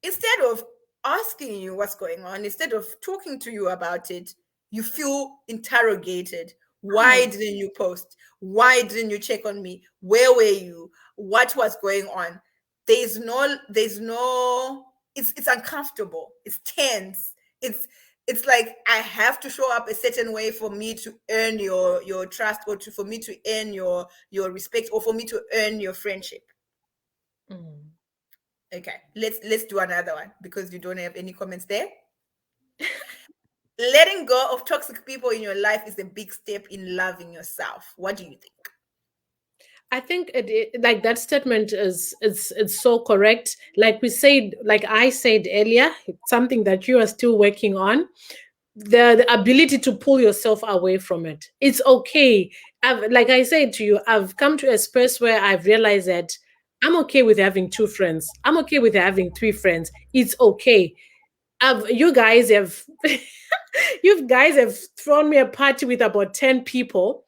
instead of asking you what's going on, instead of talking to you about it, you feel interrogated. Why didn't you post? Why didn't you check on me? Where were you? What was going on? There's no it's uncomfortable. It's tense. It's like I have to show up a certain way for me to earn your trust, or for me to earn your respect, or for me to earn your friendship. Mm. Okay, let's do another one because you don't have any comments there. Letting go of toxic people in your life is a big step in loving yourself. What do you think? I think like that statement is it's so correct. Like we said, like I said earlier, it's something that you are still working on. The ability to pull yourself away from it. It's okay. Like I said to you, I've come to a space where I've realized that I'm okay with having two friends. I'm okay with having three friends. It's okay. You guys have you guys have thrown me a party with about 10 people.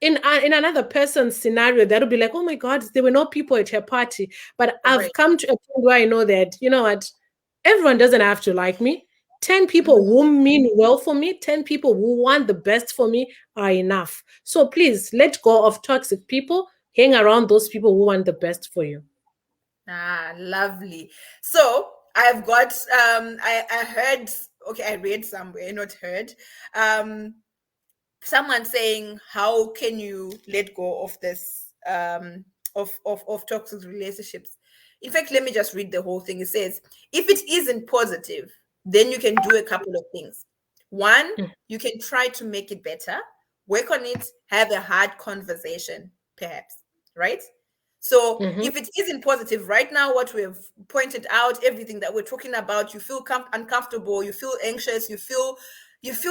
In another person's scenario, that'll be like, oh my God, there were no people at her party. But I've Right. come to a point where I know that, you know what, everyone doesn't have to like me. 10 people Mhm. who mean well for me, 10 people who want the best for me are enough. So please let go of toxic people. Hang around those people who want the best for you. Ah, lovely. So I've got I heard, okay, I read somewhere, not heard. Someone saying, how can you let go of this of toxic relationships. In fact, let me just read the whole thing. It says, if it isn't positive, then you can do a couple of things. One, you can try to make it better, work on it, have a hard conversation, perhaps, right? So Mhm. if it isn't positive, right now, what we've pointed out, everything that we're talking about, you feel uncomfortable, you feel anxious, you feel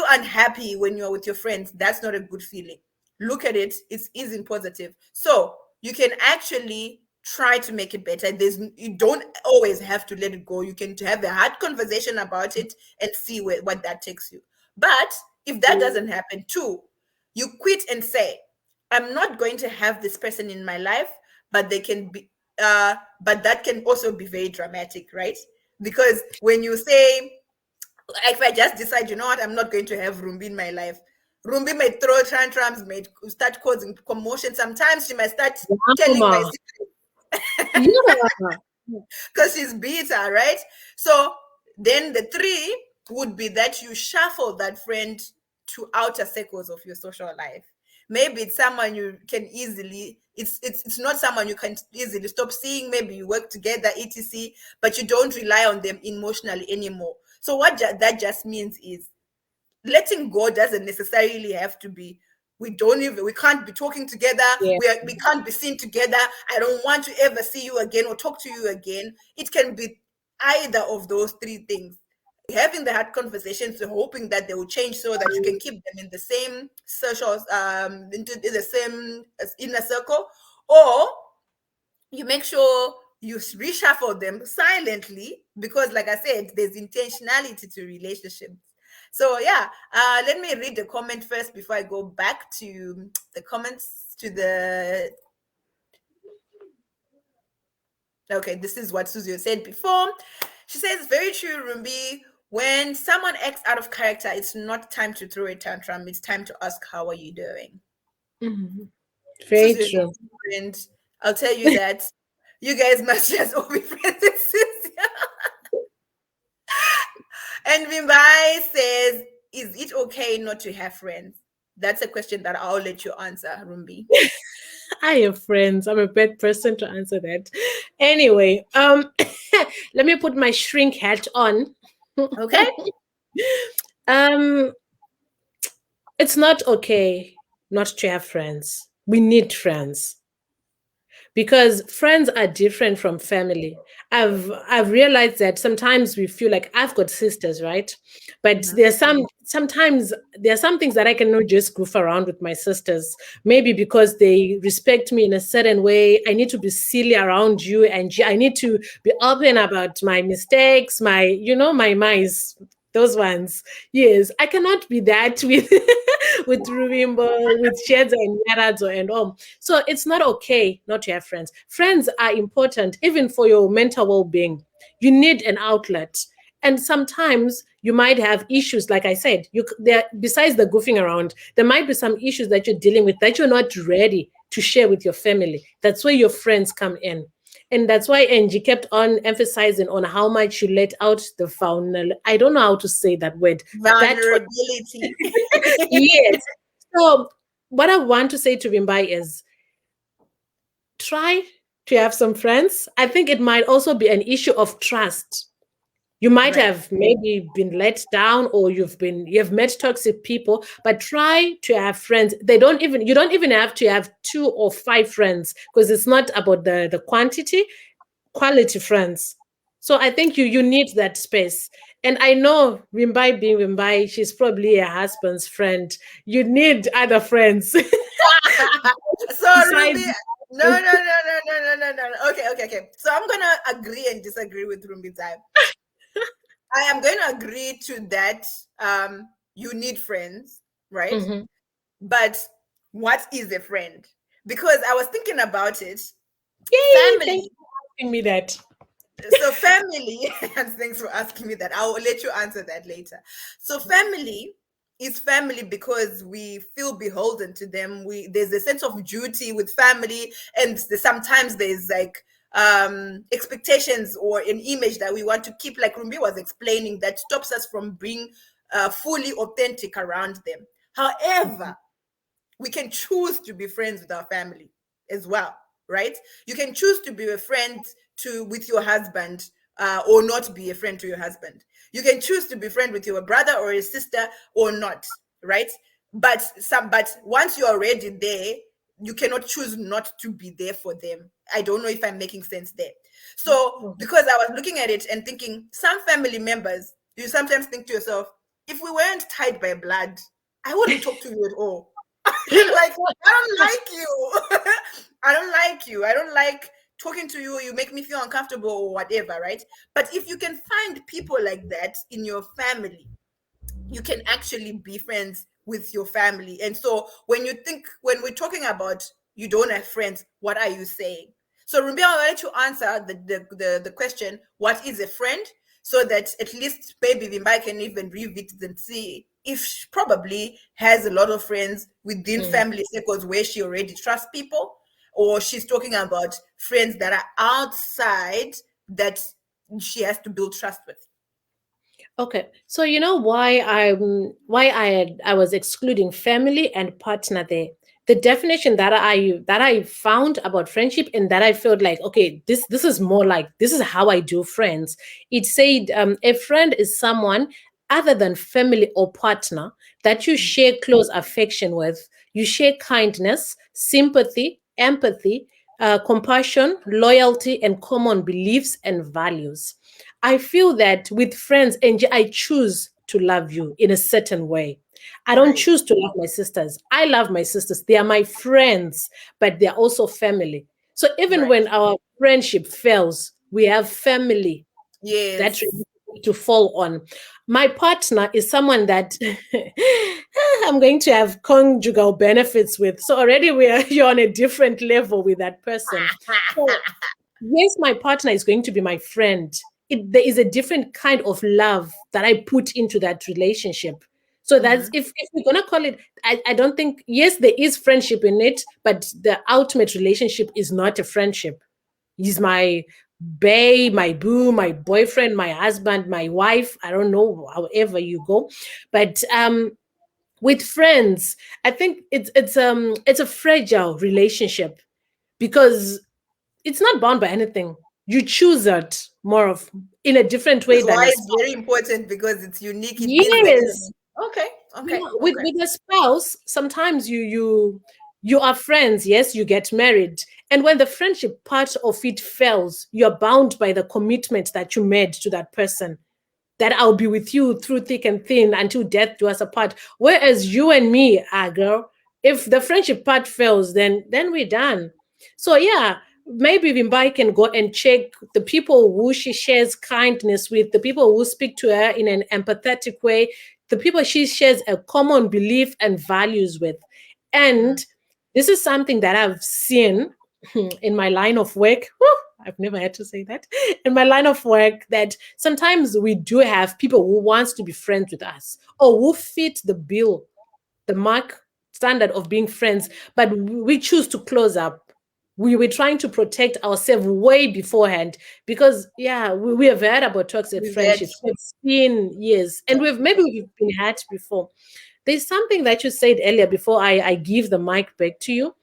unhappy when you're with your friends. That's not a good feeling. Look at it, it isn't positive. So you can actually try to make it better. You don't always have to let it go. You can have a hard conversation about it and see what that takes you. But if that doesn't happen too, you quit and say, I'm not going to have this person in my life, but they can be but that can also be very dramatic, right? Because when you say, if I just decide, you know what, I'm not going to have Rumbi in my life, Rumbi may throw tantrums, may start causing commotion. Sometimes she might start telling my Mama. secret Yeah. because she's bitter, right? So then the three would be that you shuffle that friend to outer circles of your social life. Maybe it's someone you can easily, it's not someone you can easily stop seeing. Maybe you work together, etc., but you don't rely on them emotionally anymore. So what that just means is letting go doesn't necessarily have to be, we can't be talking together, Yeah. we can't be seen together, I don't want to ever see you again or talk to you again. It can be either of those three things. Having the hard conversations, hoping that they will change so that you can keep them in the same social in the same inner circle, or you make sure you reshuffle them silently, because like I said, there's intentionality to relationships. So yeah, let me read the comment first before I go back to the comments to the okay, this is what Susie said before. She says, very true, Rumbi. When someone acts out of character, it's not time to throw a tantrum, it's time to ask, how are you doing? Mhm. Very Susie is true. my friend. I'll tell you that you guys must just all be friends with Susie. And Mimbai says, is it okay not to have friends? That's a question that I'll let you answer, Rumbi. I have friends. I'm a bad person to answer that. Anyway, let me put my shrink hat on. Okay? um, it's not okay not to have friends. We need friends because friends are different from family. I've realized that sometimes we feel like I've got sisters, right? But Mhm. sometimes there are some things that I cannot just goof around with my sisters. Maybe because they respect me in a certain way. I need to be silly around you, and I need to be open about my mistakes, my those ones. Yes, I cannot be that with with Rubimbo, with Sheds and Yaradzo and all. So it's not okay not to have friends. Friends are important even for your mental well-being. You need an outlet. And sometimes you might have issues, like I said, besides the goofing around, there might be some issues that you're dealing with that you're not ready to share with your family. That's where your friends come in. And that's why Angie kept on emphasizing on how much you let out the vulnerable. I don't know how to say that word. That Vulnerability. yes. So what I want to say to Rimbai is try to have some friends. I think it might also be an issue of trust. You might Right. have maybe been let down or you've met toxic people, but try to have friends. You don't even have to have 2 or 5 friends because it's not about the quantity, quality friends. So I think you need that space. And I know Wimbai being Wimbai, she's probably her husband's friend. You need other friends So besides. Ruby, no. Okay. So I'm gonna agree and disagree with Ruby time. I am going to agree to that. You need friends, right? Mhm. But what is a friend? Because I was thinking about it. Yay! Thank Family. you for asking me that. So family, and thanks for asking me that. I will let you answer that later. So family is family because we feel beholden to them. There's a sense of duty with family, and sometimes there's like expectations or an image that we want to keep, like Rumbi was explaining, that stops us from being fully authentic around them. However, we can choose to be friends with our family as well. right? You can choose to be a friend with your husband, or not be a friend to your husband. You can choose to be friend with your brother or your sister or not, right? But once you're already there, you cannot choose not to be there for them. I don't know if I'm making sense there. So because I was looking at it and thinking, some family members, you sometimes think to yourself, if we weren't tied by blood, I wouldn't talk to you at all. Like, I don't like you. I don't like you. I don't like talking to you. You make me feel uncomfortable or whatever, right? But if you can find people like that in your family, you can actually be friends with your family. And so when we're talking about you don't have friends, what are you saying? So Rumbi, I wanted to answer the question, what is a friend? So that at least maybe Vimbai can even revisit and see if she probably has a lot of friends within family circles where she already trusts people, or she's talking about friends that are outside that she has to build trust with. Okay, so you know why I was excluding family and partner there. The definition that I found about friendship, and that I felt like, okay, this is more like, this is how I do friends. It said, a friend is someone other than family or partner that you share close affection with. You share kindness, sympathy, empathy, compassion, loyalty, and common beliefs and values. I feel that with friends, and I choose to love you in a certain way. I don't Right. choose to love my sisters. I love my sisters. They are my friends, but they're also family. So even Right. when our friendship fails, we have family that Yes. to fall on. My partner is someone that I'm going to have conjugal benefits with. So already you're on a different level with that person. So yes, my partner is going to be my friend. There is a different kind of love that I put into that relationship. So that's, Mhm. if we're gonna call it, I don't think, yes, there is friendship in it, but the ultimate relationship is not a friendship. He's my bae, my boo, my boyfriend, my husband, my wife. I don't know, however you go. But with friends, I think it's a fragile relationship, because it's not bound by anything. You choose it more of in a different way This is than why a it's spouse. very important, because it's unique. It means that Yes. okay, You okay, know, with okay. with a spouse, sometimes you are friends. Yes, you get married, and when the friendship part of it fails, you're bound by the commitment that you made to that person, that I'll be with you through thick and thin until death do us apart. Whereas you and me, girl, if the friendship part fails, then we're done. So yeah, maybe Vimbai can go and check the people who she shares kindness with, the people who speak to her in an empathetic way, the people she shares a common belief and values with. Mm. And this is something that I've seen in my line of work. Whew, I've never had to say that. In my line of work, that sometimes we do have people who wants to be friends with us, or who fit the bill, the mark standard of being friends, but we choose to close up. We were trying to protect ourselves way beforehand, because yeah, we have heard about toxic We've had friendships. We've seen, yes, and we've been hurt before. There's something that you said earlier before I give the mic back to you,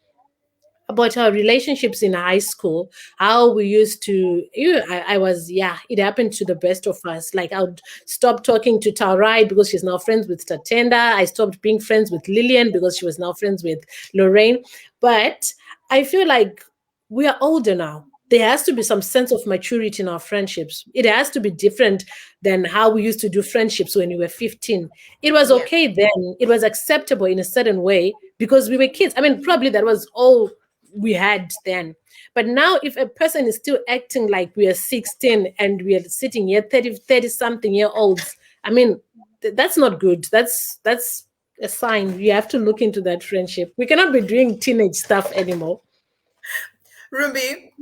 about our relationships in high school, how we used to, I was, yeah, it happened to the best of us. Like, I would stop talking to Taurai because she's now friends with Tatenda. I stopped being friends with Lillian because she was now friends with Lorraine. But I feel like we are older now. There has to be some sense of maturity in our friendships. It has to be different than how we used to do friendships when we were 15. It was yeah. okay then. It was acceptable in a certain way because we were kids. I mean, probably that was all we had then. But now, if a person is still acting like we are 16 and we are sitting here 30 something year olds, I mean, that's not good. That's a sign. You have to look into that friendship. We cannot be doing teenage stuff anymore. Ruby,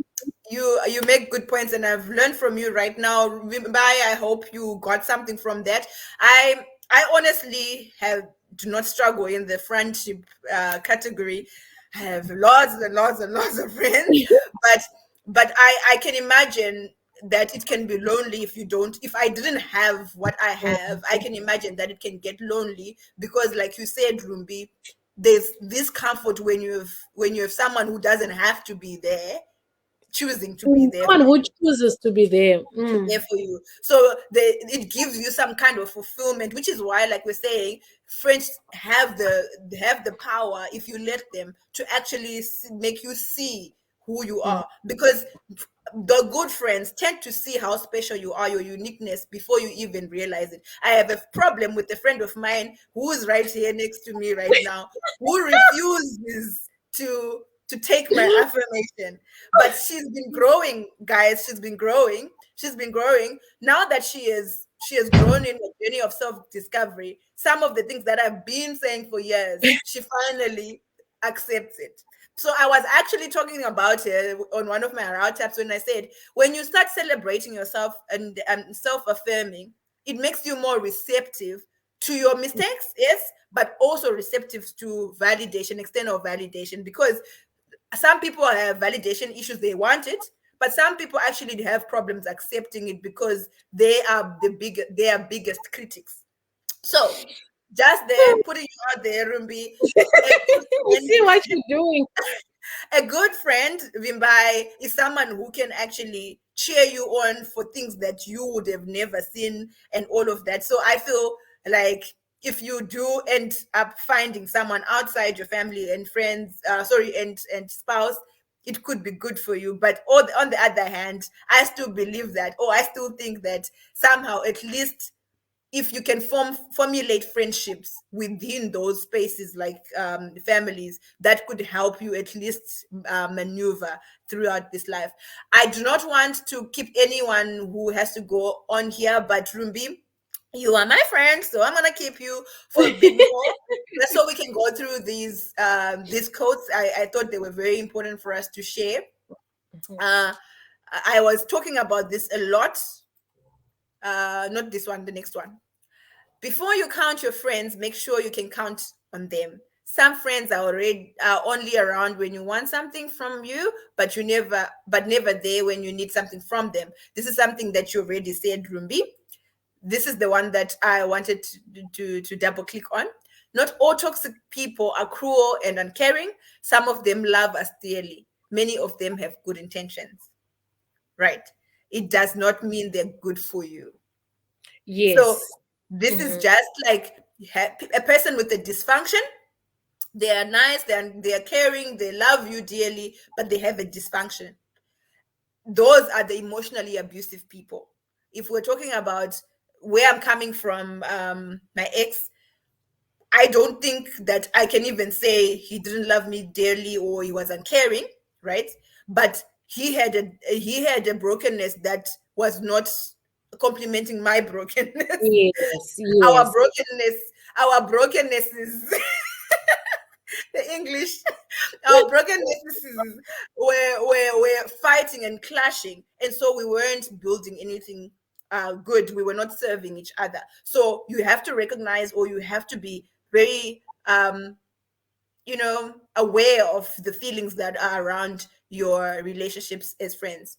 you make good points, and I've learned from you right now. Bye. I hope you got something from that. I honestly have do not struggle in the friendship category. I have lots and lots and lots of friends, but I can imagine that it can be lonely if you don't. If I didn't have what I have, I can imagine that it can get lonely because, like you said, Rumbi, there's this comfort when you have someone who doesn't have to be there, choosing to be there Someone for who you. chooses to be there. There for you. So it gives you some kind of fulfillment, which is why, like we're saying, friends have the power, if you let them, to actually make you see who you Mm. are. Because the good friends tend to see how special you are, your uniqueness, before you even realize it. I have a problem with a friend of mine who's right here next to me right now, who refuses to take my affirmation. But she's been growing, guys. She's been growing. Now that she has grown in a journey of self-discovery, some of the things that I've been saying for years, she finally accepts it. So I was actually talking about it on one of my route when I said, when you start celebrating yourself and self-affirming, it makes you more receptive to your mistakes, yes, but also receptive to validation, external validation, because some people have validation issues, they want it, but some people actually have problems accepting it because they are biggest critics. So just there, putting you out there, Rumbi, a good We friend, see what you're doing. a good friend, Vimbai, is someone who can actually cheer you on for things that you would have never seen and all of that. So I feel like if you do end up finding someone outside your family and friends, and spouse, it could be good for you. But on the other hand, I still believe that, or I still think that somehow, at least if you can formulate friendships within those spaces, like families, that could help you at least maneuver throughout this life. I do not want to keep anyone who has to go on here, but Rumbi, you are my friend, so I'm gonna keep you for a bit more, just so we can go through these quotes. I thought they were very important for us to share. uh, I was talking about this a lot. Not this one, the next one. Before you count your friends, make sure you can count on them. Some friends are only around when you want something from you, but never there when you need something from them. This is something that you already said, Rumbi. This is the one that I wanted to double click on. Not all toxic people are cruel and uncaring. Some of them love us dearly. Many of them have good intentions. Right. It does not mean they're good for you. So Yes. this is Mhm. just like a person with a dysfunction. They are nice, they are caring, they love you dearly, but they have a dysfunction. Those are the emotionally abusive people. If we're talking about where I'm coming from, my ex, I don't think that I can even say he didn't love me dearly or he was uncaring, right? But he had a brokenness that was not complementing my brokenness. Yes. our Yes. brokenness our brokenness is the English. Our brokennesses were fighting and clashing, and so we weren't building anything good. We were not serving each other. So you have to recognize, or you have to be very aware of the feelings that are around your relationships as friends.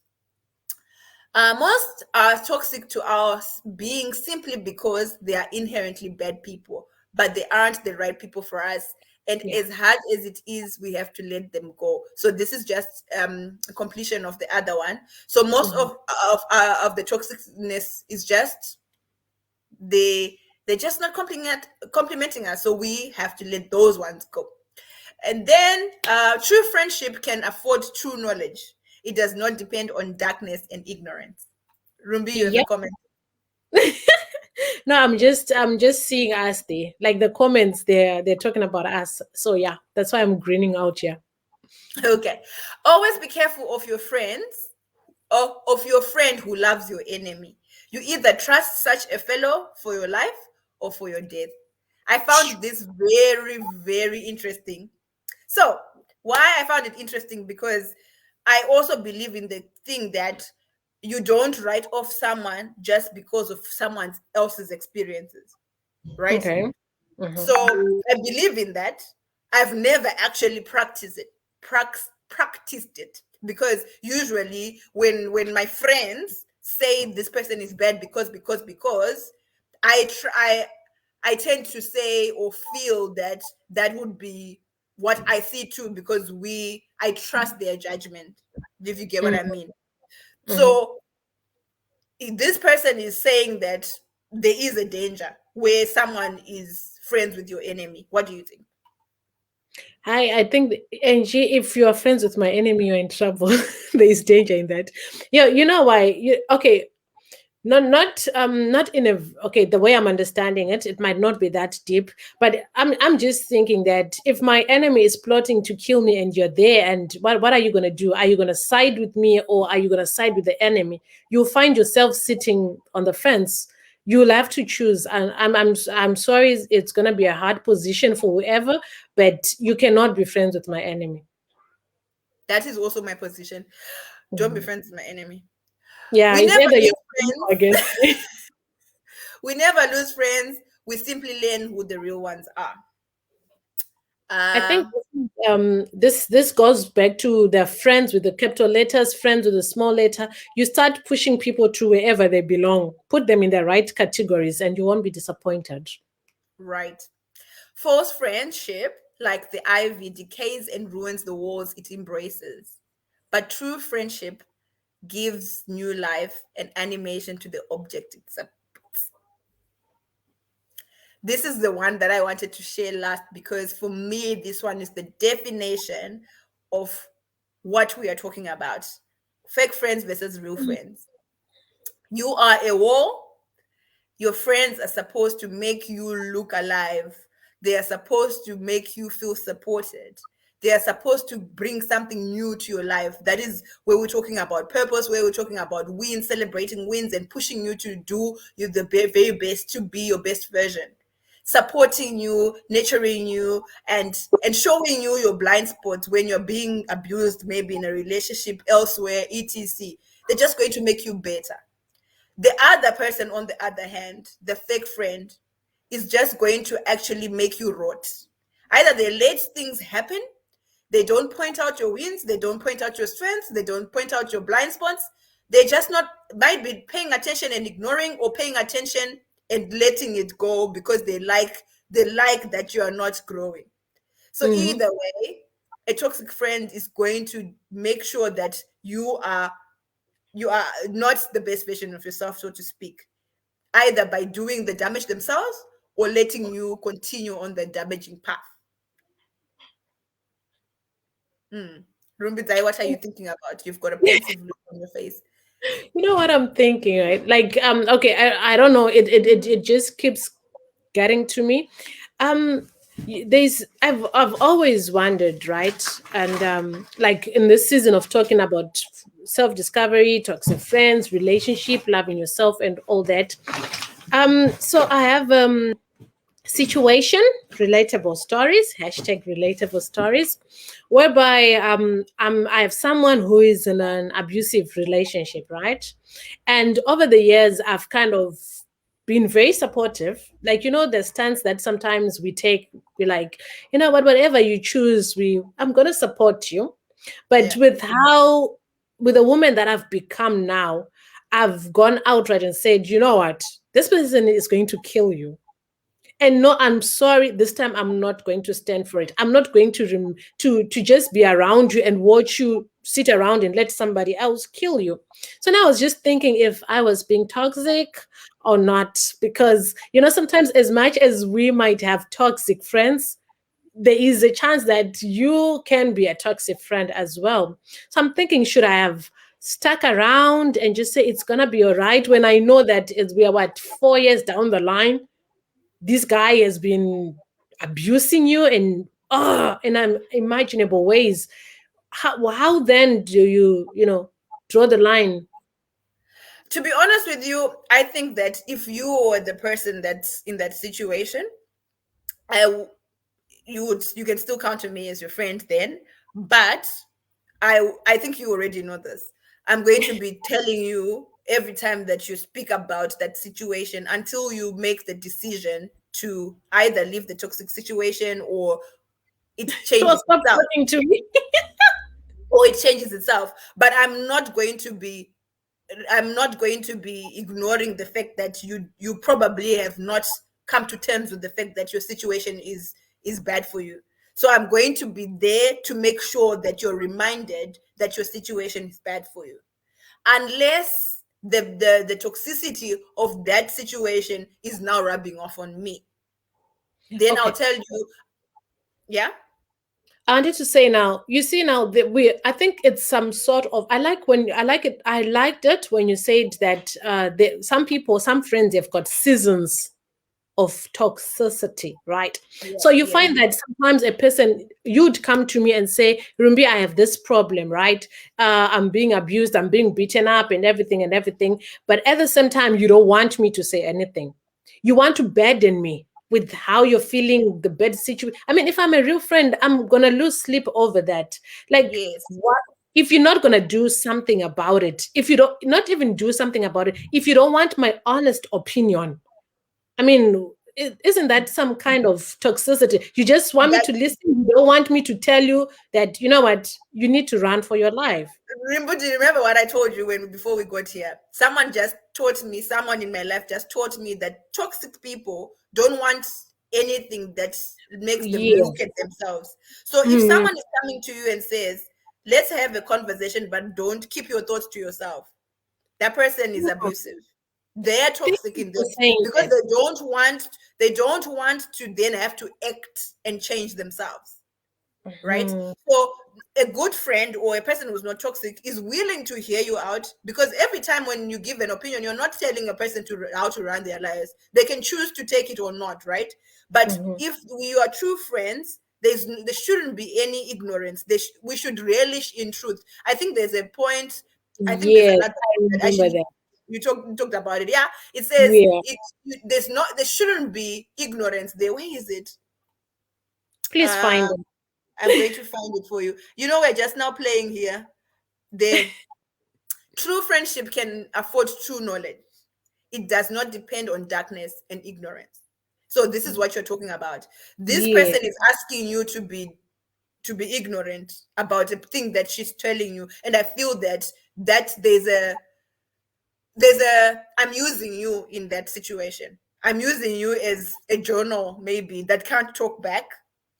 Most are toxic to us being simply because they are inherently bad people, but they aren't the right people for us. And Yeah. as hard as it is, we have to let them go. So this is just a completion of the other one. So most Mhm. of the toxicness is just they're just not complimenting us. So we have to let those ones go. And then true friendship can afford true knowledge. It does not depend on darkness and ignorance. Rumbi, you have a Yep. comment. No, I'm just seeing us there. Like the comments they're talking about us. So yeah, that's why I'm grinning out here. Okay. Always be careful of your friends, or of your friend who loves your enemy. You either trust such a fellow for your life or for your death. I found this very, very interesting. So, why I found it interesting, because I also believe in the thing that you don't write off someone just because of someone else's experiences, right? Okay. Mhm. So I believe in that. I've never actually practiced it, because usually when my friends say this person is bad because I try. I tend to say or feel that that would be what I see too, because I trust their judgment, if you get what I Mhm, mean. mhm. So if this person is saying that there is a danger where someone is friends with your enemy, what do you think? I think, Angie, if you are friends with my enemy, you're in trouble. There is danger in that. Yeah, you know why? Okay, not in a okay, the way I'm understanding it, it might not be that deep, but I'm just thinking that if my enemy is plotting to kill me and you're there, and what are you going to do? Are you going to side with me, or are you going to side with the enemy? You'll find yourself sitting on the fence. You'll have to choose, and I'm sorry, it's going to be a hard position for whoever, but you cannot be friends with my enemy. That is also my position. Don't be Mhm. friends with my enemy. Yeah, We it's never either you're lose against friends. me. We never lose friends. We simply learn who the real ones are. I think Uh, this goes back to the friends with the capital letters, friends with the small letter. You start pushing people to wherever they belong. Put them in the right categories, and you won't be disappointed. right. False friendship, like the ivy, decays and ruins the walls it embraces. But true friendship gives new life and animation to the object it supports. This is the one that I wanted to share last, because for me, this one is the definition of what we are talking about: fake friends versus real friends. You are a wall. Your friends are supposed to make you look alive. They are supposed to make you feel supported. They are supposed to bring something new to your life. That is where we're talking about purpose, where we're talking about wins, celebrating wins, and pushing you to do you the very best, to be your best version, supporting you, nurturing you, and showing you your blind spots when you're being abused, maybe in a relationship elsewhere, etc. They're just going to make you better. The other person, on the other hand, the fake friend, is just going to actually make you rot. Either they let things happen, they don't point out your wins, they don't point out your strengths, they don't point out your blind spots. They just not might be paying attention and ignoring, or paying attention and letting it go because they like that you are not growing. So Mhm. either way, a toxic friend is going to make sure that you are not the best version of yourself, so to speak, either by doing the damage themselves or letting you continue on the damaging path. Hmm. Rumbidzai, what are you thinking about? You've got a pensive look on your face. You know what I'm thinking, right? Like, okay, I don't know. It just keeps getting to me. Um, there's I've always wondered, right? And like in this season of talking about self discovery, toxic friends, relationship, loving yourself, and all that. So I have situation relatable stories, hashtag relatable stories, whereby I have someone who is in an abusive relationship, right? And over the years I've kind of been very supportive, like, the stance that sometimes we take. We like, whatever you choose, I'm going to support you. But Yeah. with the woman that I've become now, I've gone outright and said, you know what, this person is going to kill you. And no, I'm sorry, this time I'm not going to stand for it. I'm not going to just be around you and watch you sit around and let somebody else kill you. So now I was just thinking if I was being toxic or not, because sometimes, as much as we might have toxic friends, there is a chance that you can be a toxic friend as well. So I'm thinking, should I have stuck around and just say it's gonna be all right, when I know that we are, what, 4 years down the line, this guy has been abusing you in unimaginable ways. How then do you draw the line? To be honest with you, I think that if you were the person that's in that situation, I you can still count on me as your friend then. But I think you already know this. I'm going to be telling you every time that you speak about that situation until you make the decision to either leave the toxic situation, or it So changes stop itself. talking to me. But I'm not going to be ignoring the fact that you probably have not come to terms with the fact that your situation is bad for you. So I'm going to be there to make sure that you're reminded that your situation is bad for you. Unless the toxicity of that situation is now rubbing off on me, then I'll Okay. tell you, yeah. I wanted to say now, you see now that I think it's some sort of, I liked it when you said that some people, some friends, they've got seasons of toxicity, right? Yes, So you yes. find that sometimes a person, you'd come to me and say, Rumbi, I have this problem, right? I'm being abused, I'm being beaten up and everything. But at the same time, you don't want me to say anything. You want to burden me with how you're feeling, the bad situation. I mean, if I'm a real friend, I'm going to lose sleep over that. Like, Yes. what? If you're not going to do something about it, if you don't, not even do something about it, if you don't want my honest opinion, I mean, isn't that some kind of toxicity? You just want me That to listen. You don't want me to tell you that, you know what, you need to run for your life. Remember, do you remember what I told you before we got here? Someone in my life just taught me that toxic people don't want anything that makes them Yeah. look at themselves. So if Mm. someone is coming to you and says, let's have a conversation, but don't keep your thoughts to yourself, that person is Yeah. abusive. They're Thank toxic you in for this saying because that. they don't want to then have to act and change themselves, right? Mhm. So a good friend or a person who's not toxic is willing to hear you out, because every time when you give an opinion, you're not telling a person how to run their lives. They can choose to take it or not, right? But Mhm. if we are true friends, there shouldn't be any ignorance. We should relish in truth. I think there's a point. I think there's Yes, another I point that remember actually that. you talked about it. Yeah, it says Yeah. there shouldn't be ignorance there. Where is it? Please Uh, find them. I'm going to find it for you. We're just now playing here. The true friendship can afford true knowledge. It does not depend on darkness and ignorance. So this is what you're talking about. This Yeah. person is asking you to be ignorant about a thing that she's telling you, and I feel that there's a I'm using you in that situation. I'm using you as a journal maybe that can't talk back.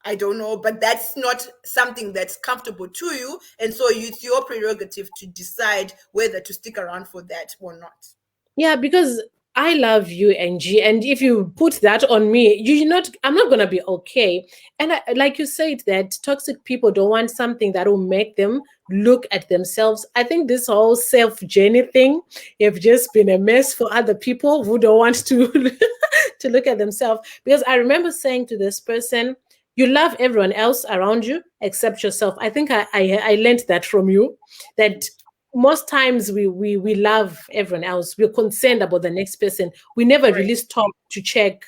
I don't know, but that's not something that's comfortable to you, and so it's your prerogative to decide whether to stick around for that or not. Yeah, because I love you, Angie, and if you put that on me, I'm not gonna be okay. And like you said, that toxic people don't want something that will make them look at themselves. I think this whole self journey thing have just been a mess for other people who don't want to to look at themselves. Because I remember saying to this person, "You love everyone else around you except yourself." I think I learned that from you. That most times we love everyone else, we're concerned about the next person, we never Right. really stop to check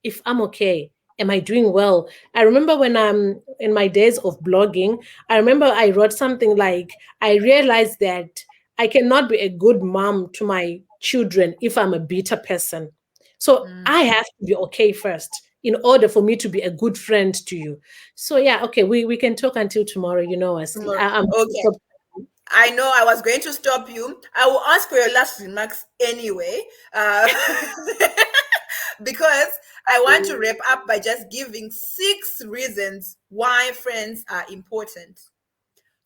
if I'm okay, am I doing well. I remember when I'm in my days of blogging, I remember I wrote something like, I realized that I cannot be a good mom to my children if I'm a bitter person. So Mm. I have to be okay first in order for me to be a good friend to you. So yeah, okay, we can talk until tomorrow, you know us. Tomorrow. I'm Okay. I know I was going to stop you. I will ask for your last remarks anyway, because I want to wrap up by just giving 6 reasons why friends are important.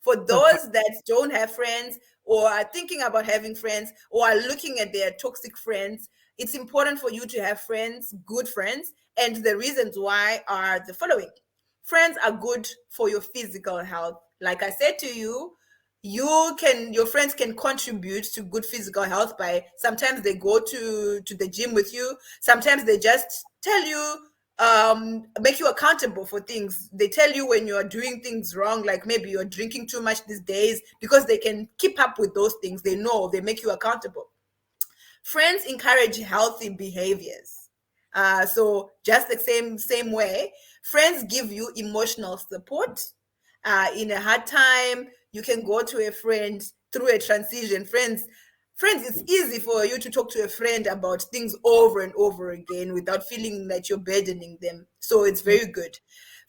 For Okay. those that don't have friends or are thinking about having friends or are looking at their toxic friends, it's important for you to have friends, good friends. And the reasons why are the following. Friends are good for your physical health. Like I said to you, your friends can contribute to good physical health by sometimes they go to the gym with you, sometimes they just tell you, make you accountable for things. They tell you when you're doing things wrong, like maybe you're drinking too much these days, because they can keep up with those things. They know, they make you accountable. Friends encourage healthy behaviors. So just the same way, friends give you emotional support. In a hard time, you can go to a friend through a transition. Friends, it's easy for you to talk to a friend about things over and over again without feeling that you're burdening them. So it's very good.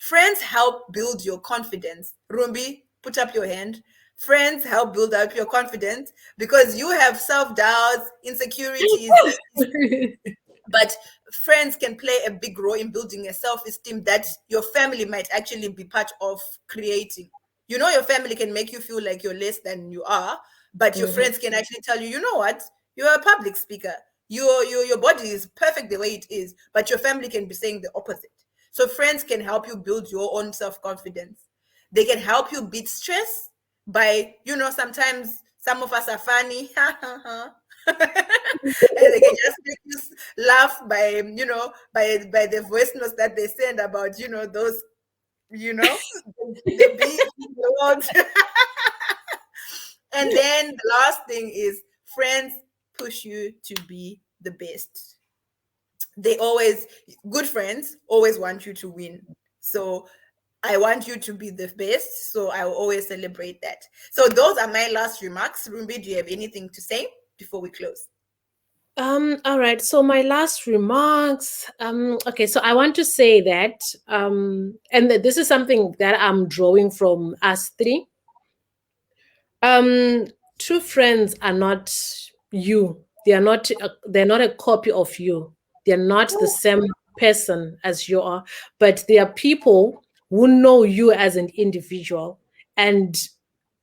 Friends help build your confidence. Rumbi, put up your hand. Friends help build up your confidence because you have self doubts, insecurities. But friends can play a big role in building a self-esteem that your family might actually be part of creating. You know, your family can make you feel like you're less than you are, but your Mhm. friends can actually tell you, you know what, you're a public speaker, your body is perfect the way it is, but your family can be saying the opposite. So friends can help you build your own self-confidence. They can help you beat stress by, sometimes some of us are funny. And they can just make you laugh by, by the voice notes that they send about, those, the big world. And then the last thing is friends push you to be the best. They always, good friends always want you to win. So I want you to be the best. So I will always celebrate that. So those are my last remarks. Rumbi, do you have anything to say before we close? All right. So my last remarks. Okay, so I want to say that, and this is something that I'm drawing from us three. Um, True friends are not you. They are not. They're not a copy of you. They're not the same person as you are, but they are people who know you as an individual and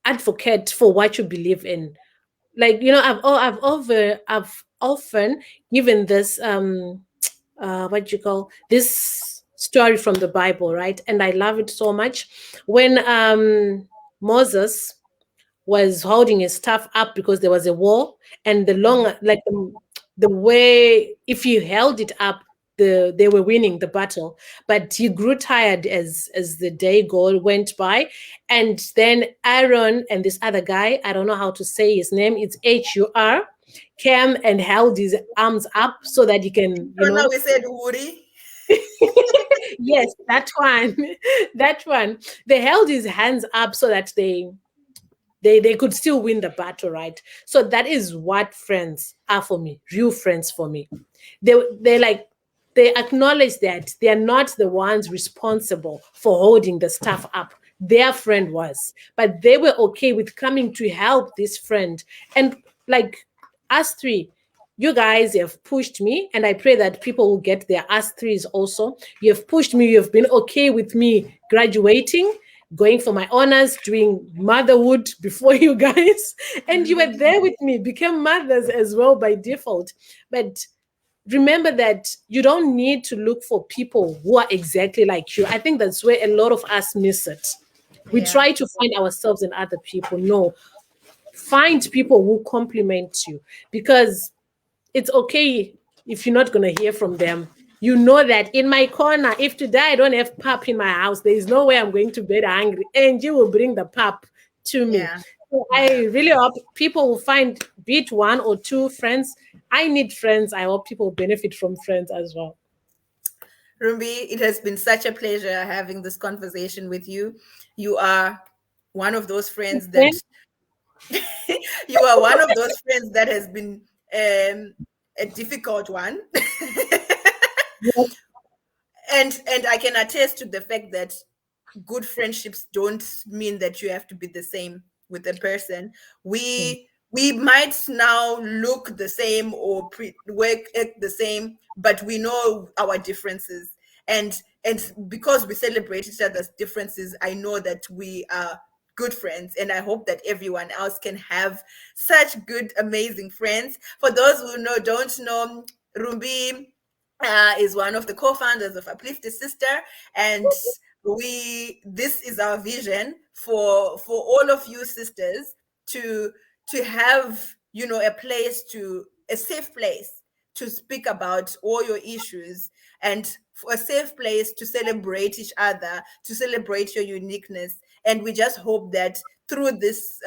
advocate for what you believe in. Like, I've often given this what you call this story from the Bible, right? And I love it so much. When Moses was holding his staff up because there was a war, and the way, if he held it up, they were winning the battle. But he grew tired as the went by, and then Aaron and this other guy, I don't know how to say his name, it's Hur, came and held his arms up so that he can, So now we said Uri. yes, that one. That one. They held his hands up so that they could still win the battle, right? So that is what friends are for me, real friends for me. They acknowledge that they are not the ones responsible for holding the stuff up. Their friend was, but they were okay with coming to help this friend. And like us three, you guys have pushed me, and I pray that people will get their us threes also. You have pushed me, you have been okay with me graduating, going for my honors, doing motherhood before you guys, and you were there with me, became mothers as well by default. But remember that you don't need to look for people who are exactly like you. I think that's where a lot of us miss it. We Yeah. try to find ourselves in other people. No, find people who complement you, because it's okay if you're not going to hear from them. You know that in my corner, if today I don't have pap in my house, there is no way I'm going to bed hungry. And you will bring the pap to me. Yeah. So Yeah. I really hope people will find, be it one or two friends. I need friends. I hope people benefit from friends as well. Rumbi, it has been such a pleasure having this conversation with you. You are one of those friends that Okay? you are one of those friends that has been a difficult one. Yes. And I can attest to the fact that good friendships don't mean that you have to be the same with a person. Mm. We might now look the same or work act the same, but we know our differences. And because we celebrate each other's differences, I know that we are good friends, and I hope that everyone else can have such good, amazing friends. For those who don't know, Rumbi is one of the co-founders of Uplift the Sister, and this is our vision for all of you sisters to have a place, to a safe place to speak about all your issues, and for a safe place to celebrate each other, to celebrate your uniqueness. And we just hope that through this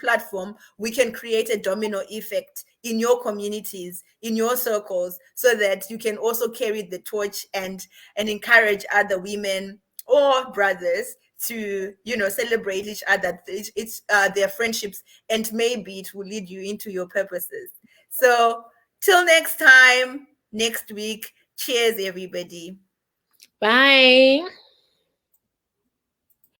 platform, we can create a domino effect in your communities, in your circles, so that you can also carry the torch and encourage other women or brothers to celebrate each other, their friendships, and maybe it will lead you into your purposes. So till next time, next week, cheers everybody. Bye.